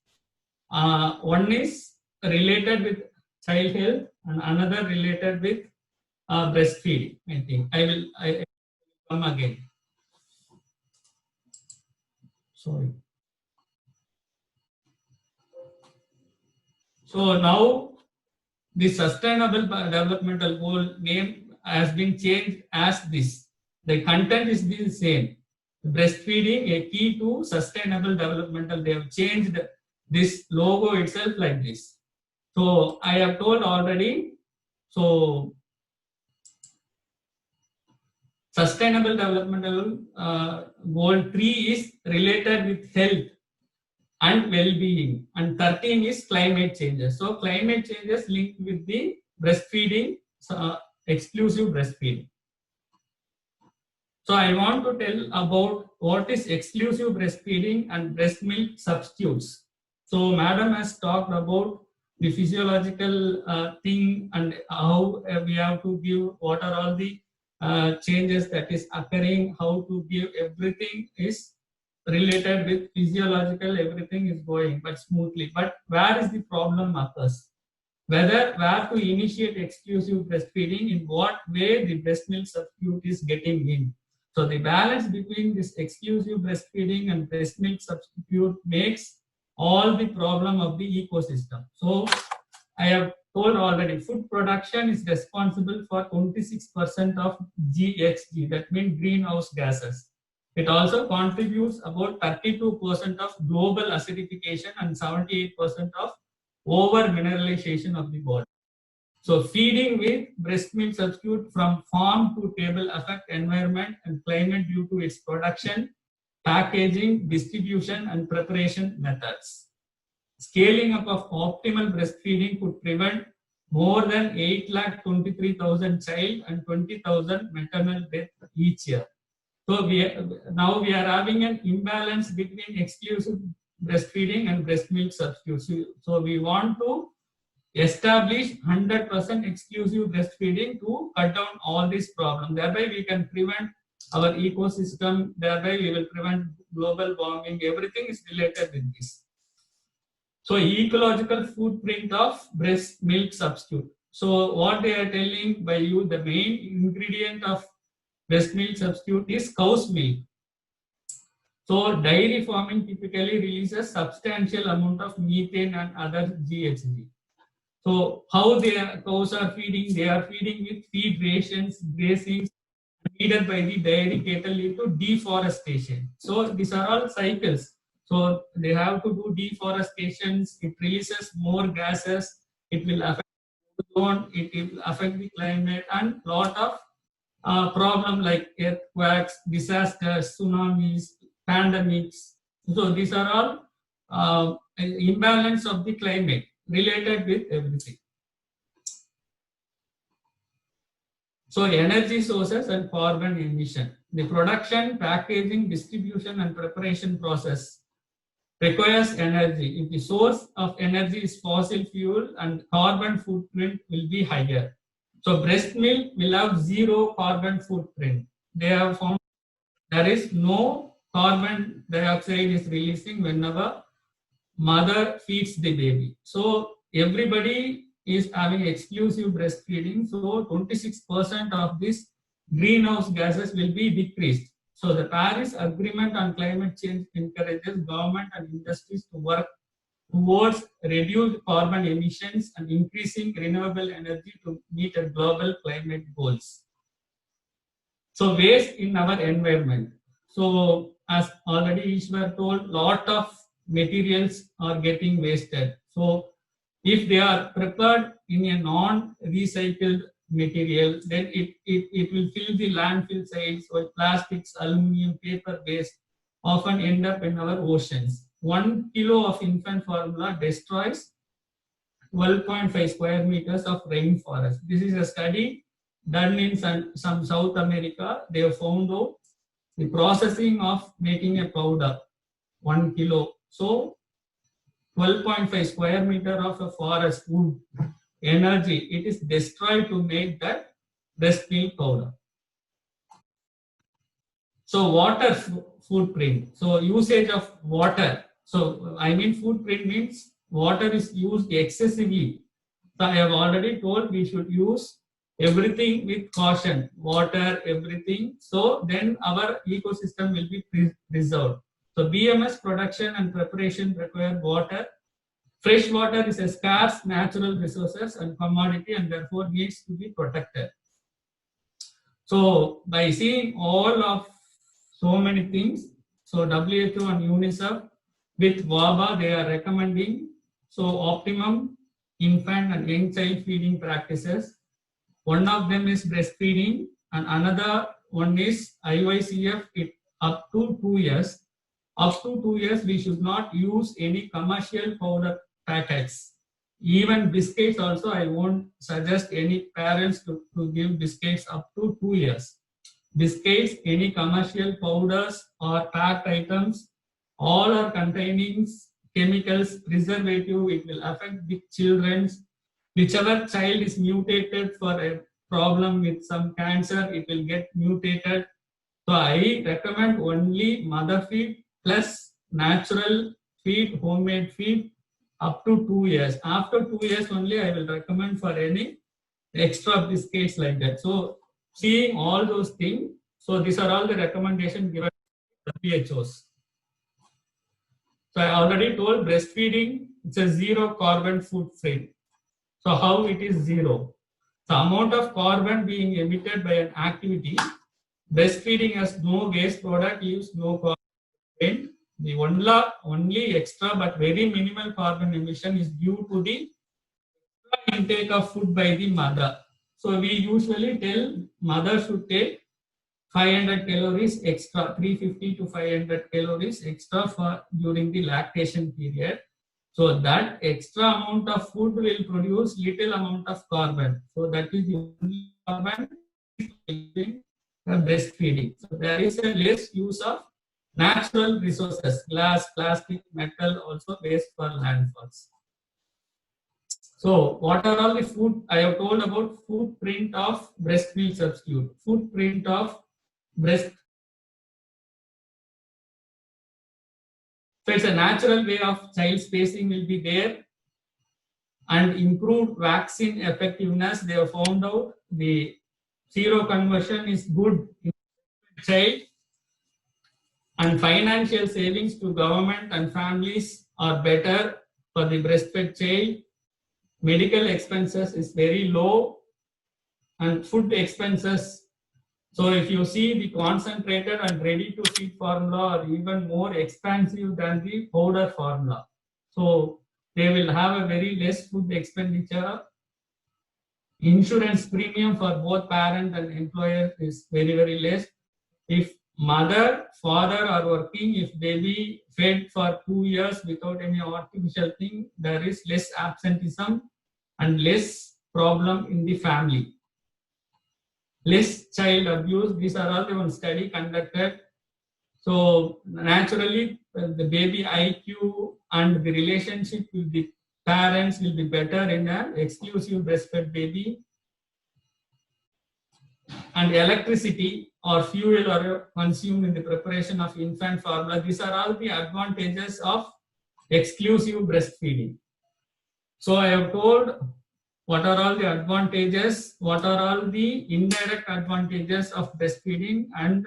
One is related with child health and another related with breastfeeding. I think I will come again. Sorry. So now the sustainable developmental goal name has been changed as this. The content is the same. Breastfeeding, a key to sustainable developmental. They have changed this logo itself like this. So I have told already. So sustainable developmental goal 3 is related with health and well-being, and 13 is climate changes. So climate changes linked with the breastfeeding, exclusive breastfeeding. So I want to tell about what is exclusive breastfeeding and breast milk substitutes. So Madam has talked about the physiological thing and how we have to give, what are all the changes that is occurring, how to give, everything is related with physiological, everything is going but smoothly. But where is the problem occurs? Where to initiate exclusive breastfeeding, in what way the breast milk substitute is getting in. So the balance between this exclusive breastfeeding and breast milk substitute makes all the problem of the ecosystem. So I have told already, food production is responsible for 26% of GHG, that means greenhouse gases. It also contributes about 32% of global acidification and 78% of over mineralization of the body. So feeding with breast milk substitute from farm to table affect environment and climate due to its production, packaging, distribution and preparation methods. Scaling up of optimal breastfeeding could prevent more than 8,23,000 child and 20,000 maternal deaths each year. So now we are having an imbalance between exclusive breastfeeding and breast milk substitutes. So we want to establish 100% exclusive breastfeeding to cut down all these problems. Thereby we can prevent our ecosystem, thereby we will prevent global warming. Everything is related with this. So ecological footprint of breast milk substitute. So what they are telling by you, the main ingredient of breast milk substitute is cow's milk. So dairy farming typically releases substantial amount of methane and other GHG. So how cows are feeding? They are feeding with feed rations, grazing needed by the dairy cattle lead to deforestation. So these are all cycles. So they have to do deforestation. It releases more gases. It will affect the ozone. It will affect the climate and lot of problems like earthquakes, disasters, tsunamis, pandemics. So these are all imbalance of the climate related with everything. So energy sources and carbon emission. The production, packaging, distribution and preparation process requires energy. If the source of energy is fossil fuel, and carbon footprint will be higher. So breast milk will have zero carbon footprint. They have found there is no carbon dioxide is releasing whenever mother feeds the baby. So everybody is having exclusive breastfeeding. So 26% of this greenhouse gases will be decreased. So the Paris Agreement on Climate Change encourages government and industries to work towards reduced carbon emissions and increasing renewable energy to meet our global climate goals. So waste in our environment. So as already Ishwar told, lot of materials are getting wasted. So if they are prepared in a non-recycled material, then it will fill the landfill sites. So plastics, aluminum, paper waste often end up in our oceans. 1 kilo of infant formula destroys 12.5 square meters of rainforest. This is a study done in some South America. They have found out the processing of making a powder, 1 kilo. So 12.5 square meter of a forest wood energy, it is destroyed to make that breast milk powder. So water footprint. So usage of water. So I mean footprint means water is used excessively. So I have already told we should use everything with caution, water, everything. So then our ecosystem will be preserved. So BMS production and preparation require water. Fresh water is a scarce natural resources and commodity and therefore needs to be protected. So by seeing all of so many things, so WHO and UNICEF with WABA, they are recommending so optimum infant and young child feeding practices. One of them is breastfeeding and another one is IYCF up to 2 years. Up to 2 years, we should not use any commercial powder packets. Even biscuits also, I won't suggest any parents to give biscuits up to 2 years. Biscuits, any commercial powders or packed items, all are containing chemicals, preservative, it will affect the children's. Whichever child is mutated for a problem with some cancer, it will get mutated. So I recommend only mother feed plus natural feed, homemade feed up to 2 years. After 2 years only, I will recommend for any extra biscuits like that. So seeing all those things, so these are all the recommendations given by the WHOs. So I already told breastfeeding, it's a zero carbon footprint. So how it is zero? The amount of carbon being emitted by an activity, breastfeeding has no waste product, leaves no carbon footprint. The only extra but very minimal carbon emission is due to the intake of food by the mother. So we usually tell mother should take 500 calories extra, 350 to 500 calories extra for during the lactation period. So that extra amount of food will produce little amount of carbon. So that is the only carbon in breastfeeding. So there is a less use of natural resources, glass, plastic, metal, also waste for landfalls. So what are all the food? I have told about footprint of breast milk substitute, footprint of breast. So it's a natural way of child spacing will be there and improved vaccine effectiveness. They have found out the zero conversion is good in child and financial savings to government and families are better for the breastfed child. Medical expenses is very low and food expenses. So if you see the concentrated and ready to feed formula are even more expensive than the powder formula. So they will have a very less food expenditure. Insurance premium for both parent and employer is very, very less. If mother, father are working, if baby fed for 2 years without any artificial thing, there is less absenteeism and less problem in the family. Less child abuse. These are all the one study conducted. So naturally, the baby IQ and the relationship with the parents will be better in an exclusive breastfed baby. And electricity or fuel are consumed in the preparation of infant formula. These are all the advantages of exclusive breastfeeding. So I have told what are all the advantages, what are all the indirect advantages of breastfeeding and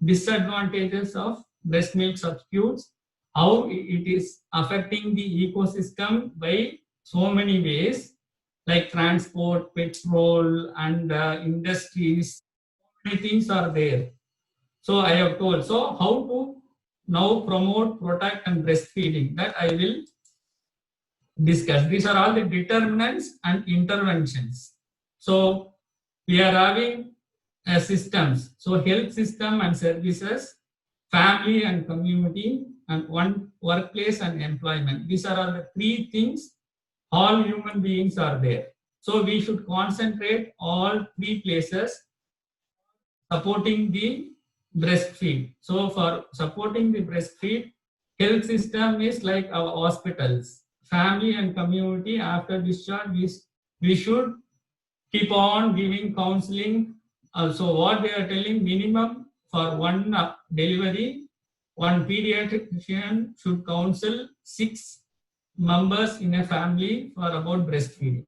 disadvantages of breast milk substitutes, how it is affecting the ecosystem by so many ways, like transport, petrol, and industries. So many things are there. So I have told. So how to now promote, protect, and breastfeeding, that I will discuss. These are all the determinants and interventions. So we are having systems. So health system and services, family and community, and one workplace and employment. These are all the three things. All human beings are there. So we should concentrate all three places supporting the breastfeed. So for supporting the breastfeed, health system is like our hospitals. Family and community, after discharge, we should keep on giving counseling. So what they are telling, minimum for delivery, one pediatrician should counsel 6 members in a family for about breastfeeding.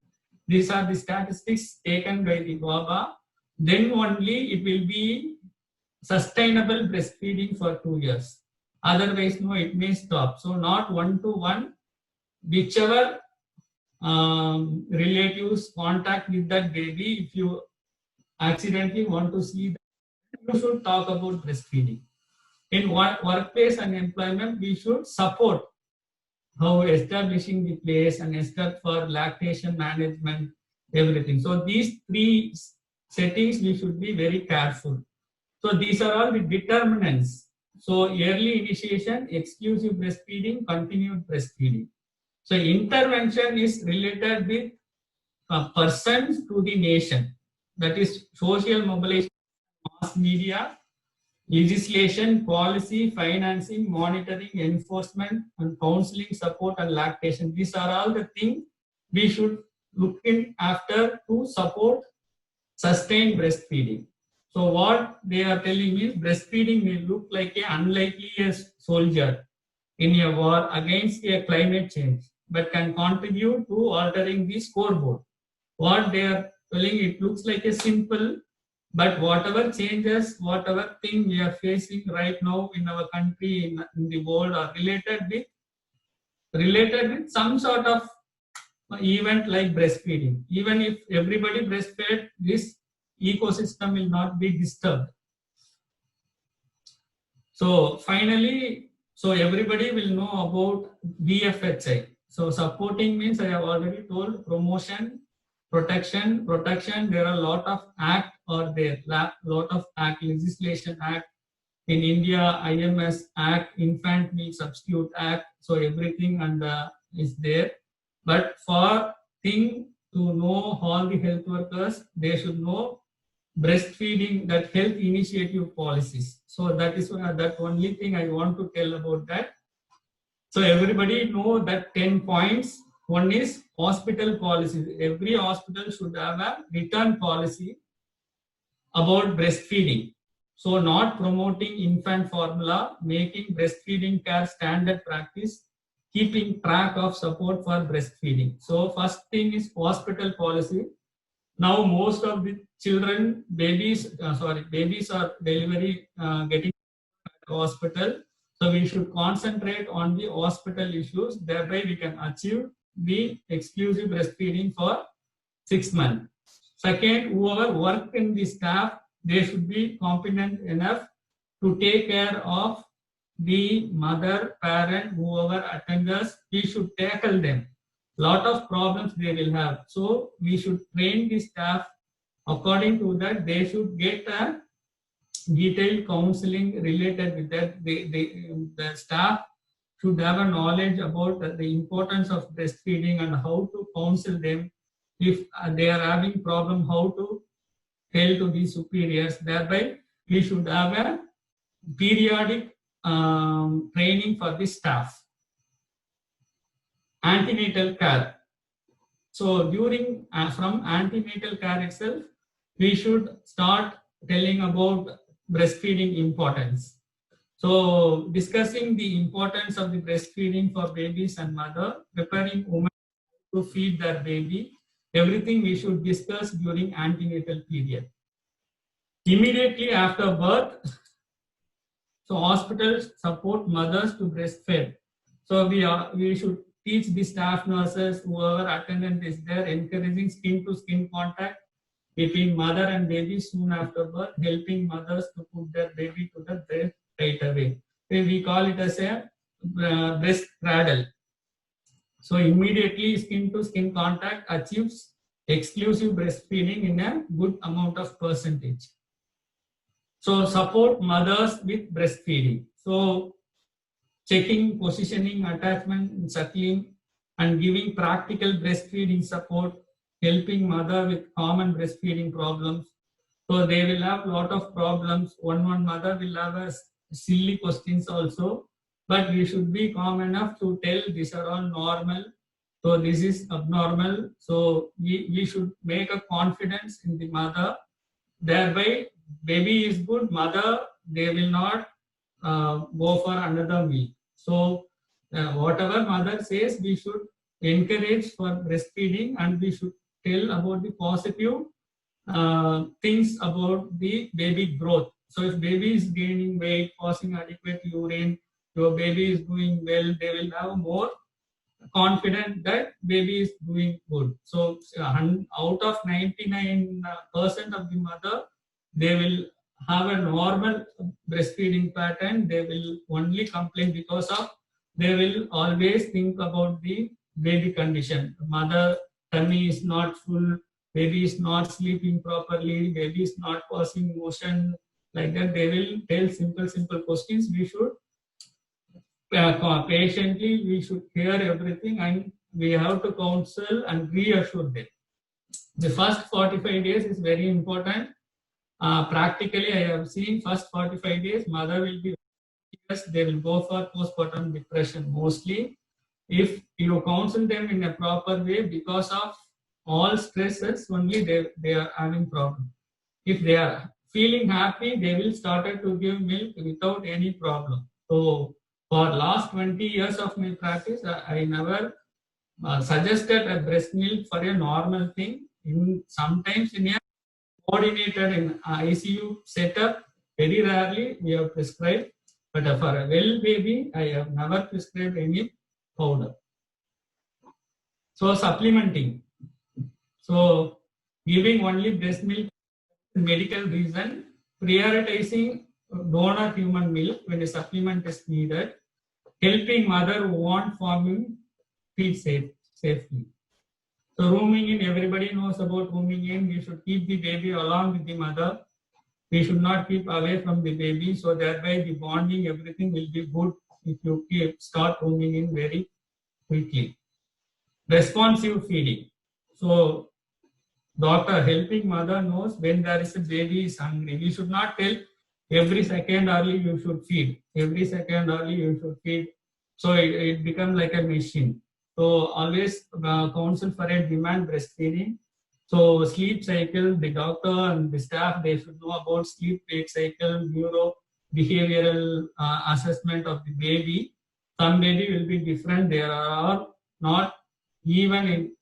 These are the statistics taken by the WABA. Then only it will be sustainable breastfeeding for 2 years. Otherwise, no, it may stop. So not 1-to-1, whichever relatives contact with that baby, if you accidentally want to see that, you should talk about breastfeeding. In workplace and employment, we should support how establishing the place and step for lactation management, everything. So these 3 settings we should be very careful. So these are all the determinants. So early initiation, exclusive breastfeeding, continued breastfeeding. So intervention is related with persons to the nation. That is social mobilization, mass media, legislation, policy, financing, monitoring, enforcement, and counseling, support, and lactation. These are all the things we should look in after to support sustained breastfeeding. So what they are telling is breastfeeding may look like an unlikely soldier in a war against a climate change, but can contribute to altering the scoreboard. What they are telling, it looks like a simple, but whatever changes, whatever thing we are facing right now in our country, in the world, are related with some sort of event like breastfeeding. Even if everybody breastfed, this ecosystem will not be disturbed. So finally, so everybody will know about BFHI. So supporting means I have already told promotion, protection. There are a lot of act or there lot of act, legislation act in India, IMS Act, Infant Milk Substitute Act. So everything is there. But for thing to know all the health workers, they should know breastfeeding, that health initiative policies. So that is that only thing I want to tell about that. So everybody know that 10 points. One is hospital policies. Every hospital should have a written policy about breastfeeding. So not promoting infant formula, making breastfeeding care standard practice, keeping track of support for breastfeeding. So first thing is hospital policy. Now most of the children, babies are delivery getting at hospital. So we should concentrate on the hospital issues. Thereby we can achieve the exclusive breastfeeding for 6 months. Second, whoever work in the staff, they should be competent enough to take care of the mother, parent, whoever attenders. We should tackle them. Lot of problems they will have. So we should train the staff according to that. They should get a detailed counseling related with that. The staff should have a knowledge about the importance of breastfeeding and how to counsel them. If they are having problem, how to tell to the superiors. Thereby, we should have a periodic training for the staff. Antenatal care. So during from antenatal care itself, we should start telling about breastfeeding importance. So discussing the importance of the breastfeeding for babies and mother, preparing women to feed their baby, everything we should discuss during antenatal period. Immediately after birth, so hospitals support mothers to breastfeed. So we should teach the staff nurses, whoever attendant is there, encouraging skin-to-skin contact between mother and baby soon after birth, helping mothers to put their baby to the breast right away. We call it as a breast cradle. So immediately skin-to-skin contact achieves exclusive breastfeeding in a good amount of percentage. So support mothers with breastfeeding. So checking, positioning, attachment, suckling, and giving practical breastfeeding support, helping mother with common breastfeeding problems. So they will have a lot of problems. One mother will have a silly questions also, but we should be calm enough to tell these are all normal. So this is abnormal. So we should make a confidence in the mother. Thereby, baby is good, mother, they will not go for another meal. So whatever mother says, we should encourage for breastfeeding, and we should tell about the positive things about the baby growth. So if baby is gaining weight, passing adequate urine, your baby is doing well, they will have more confident that baby is doing good. So out of 99% of the mother, they will have a normal breastfeeding pattern. They will only complain because of, they will always think about the baby condition. Mother tummy is not full, baby is not sleeping properly, baby is not passing motion, like that. They will tell simple questions. We should patiently, we should hear everything, and we have to counsel and reassure them. The first 45 days is very important. Practically, I have seen first 45 days, mother will be, they will go for postpartum depression mostly. If you counsel them in a proper way, because of all stresses, only they are having problem. If they are feeling happy, they will start to give milk without any problem. So for last 20 years of my practice, I never suggested a breast milk for a normal thing. Sometimes in a coordinated in ICU setup, very rarely we have prescribed. But for a well baby, I have never prescribed any powder. So supplementing. So giving only breast milk, medical reason, prioritizing donor human milk when a supplement is needed, helping mother who want forming feed safely. So rooming in, everybody knows about rooming in. We should keep the baby along with the mother. We should not keep away from the baby. So thereby the bonding, everything will be good if you start rooming in very quickly. Responsive feeding. So doctor helping mother knows when there is a baby is hungry. We should not tell every second early you should feed. Every second early you should feed. So it becomes like a machine. So always counsel for a demand breastfeeding. So sleep cycle, the doctor and the staff, they should know about sleep wake cycle, neuro behavioral assessment of the baby. Some baby will be different. They are not even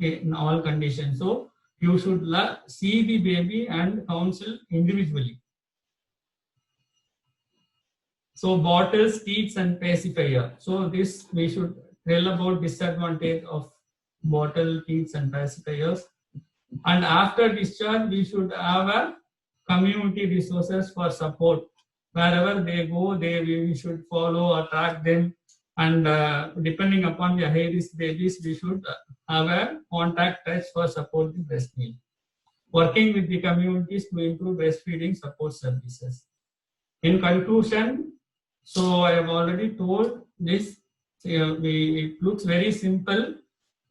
in all conditions. So you should see the baby and counsel individually. So bottles, teats and pacifier. So this we should tell about disadvantage of bottle, teats and pacifiers. And after discharge, we should have a community resources for support. Wherever they go, we should follow or track them. And depending upon the high risk babies, we should have a contact touch for support the breast milk. Working with the communities to improve breastfeeding support services. In conclusion, so I have already told this, it looks very simple.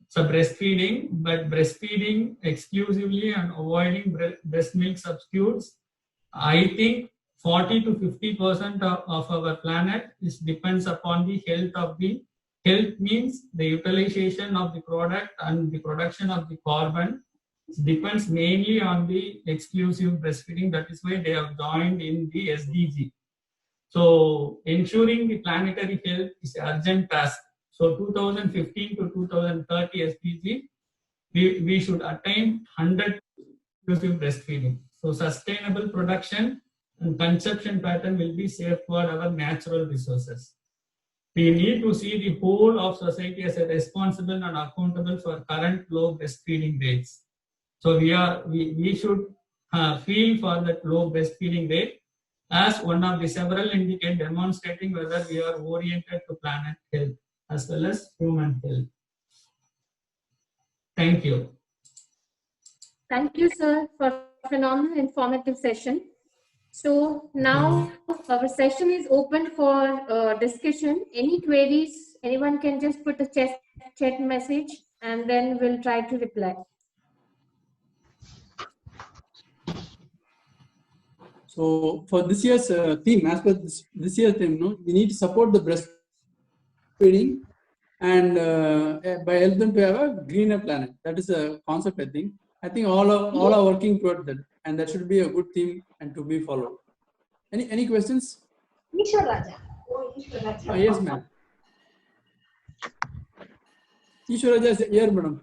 So breastfeeding, but breastfeeding exclusively and avoiding breast milk substitutes, I think 40 to 50% of our planet depends upon the health of the health means the utilization of the product and the production of the carbon. It depends mainly on the exclusive breastfeeding. That is why they have joined in the SDG. So ensuring the planetary health is an urgent task. So 2015 to 2030 SDG, we should attain 100 exclusive breastfeeding. So sustainable production and consumption pattern will be safeguard our natural resources. We need to see the whole of society as a responsible and accountable for current low breastfeeding rates. So we should feel for that low breastfeeding rate as one of the several indicators demonstrating whether we are oriented to planet health as well as human health. Thank you. Thank you, sir, for a phenomenal informative session. So now our session is open for discussion. Any queries, anyone can just put a chat message and then we'll try to reply. So for this year's theme, as per this year's theme, we need to support the breastfeeding and by help them to have a greener planet. That is a concept, I think. I think all are working toward that, and that should be a good theme and to be followed. Any questions? Ishwar Raja. Yes, ma'am. Ishwaraja is here, madam.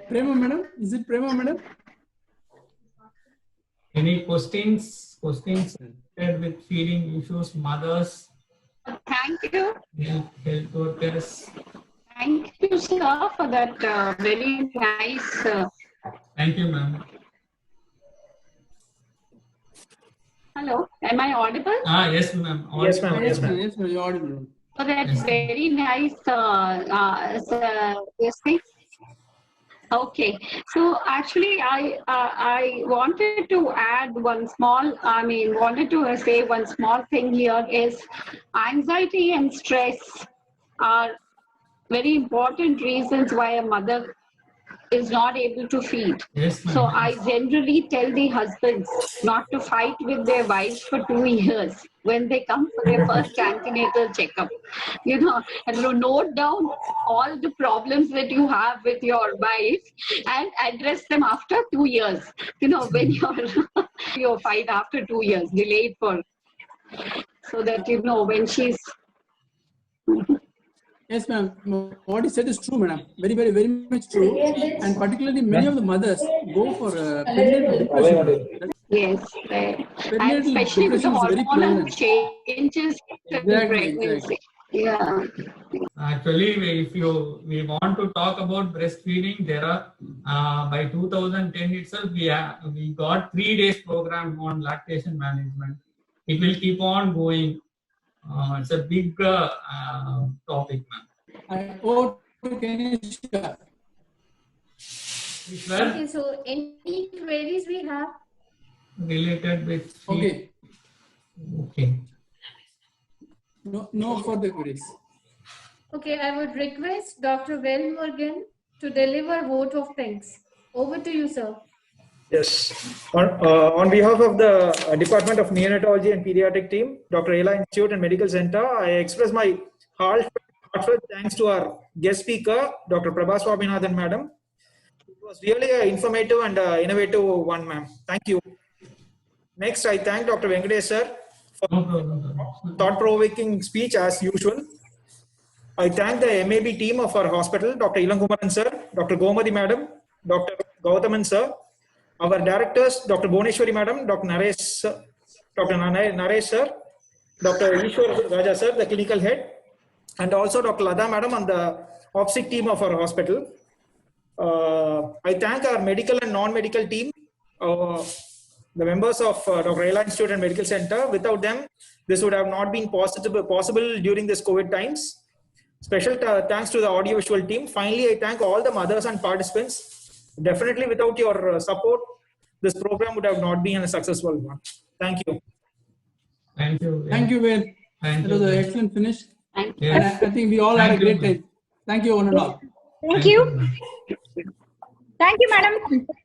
Prema, madam? Is it Prema, madam? Any questions? Questions related with feeding issues, mothers, Thank you. health workers? Thank you, sir, for that very nice. Thank you, ma'am. Hello, am I audible? Yes, ma'am. Yes, ma'am. Yes, ma'am. Yes, ma'am. You're audible. For that Yes. very nice this thing. Okay, so actually, I wanted to add one small. Wanted to say one small thing here is anxiety and stress are very important reasons why a mother is not able to feed. Yes, ma'am. So I generally tell the husbands not to fight with their wives for 2 years when they come for their first antenatal checkup. And note down all the problems that you have with your wife and address them after 2 years. When you fight after 2 years, delayed for, so that when she's. Yes, ma'am. What you said is true, madam. Very, very, very much true. And particularly, many of the mothers go for perinatal depression. Yes, and especially with the hormonal changes in pregnancy. Yeah. Actually, if we want to talk about breastfeeding, there are by 2010 itself we got 3 days program on lactation management. It will keep on going. It's a big topic, ma'am. I owe to Kenisha. Okay, so any queries we have? Related with Okay. Okay. No further queries. Okay, I would request Dr. Well Morgan to deliver vote of thanks. Over to you, sir. Yes. On behalf of the Department of Neonatology and Pediatric team, Dr. Ella Institute and Medical Center, I express my heartfelt thanks to our guest speaker, Dr. Prabha Swaminathan, madam. It was really an informative and innovative one, ma'am. Thank you. Next, I thank Dr. Venkatesh, sir, for thought-provoking speech as usual. I thank the MAB team of our hospital, Dr. Ilankumaran, sir, Dr. Gomadi, madam, Dr. Gautaman, sir, our directors, Dr. Boneshwari madam, Dr. Naresh sir, Dr. Ishwar Raja sir, the clinical head, and also Dr. Lada madam and the OPSIC team of our hospital. I thank our medical and non-medical team, the members of Dr. Ella Institute and Medical Center. Without them, this would have not been possible during this COVID times. Special thanks to the audiovisual team. Finally, I thank all the mothers and participants. Definitely, without your support, this program would have not been a successful one. Thank you. Thank you. Thank you, Ved. Thank It was you. an excellent finish. Thank you. And I think we all had a Thank you, great ma'am. time. Thank you, one and all. Thank you. Thank you, madam.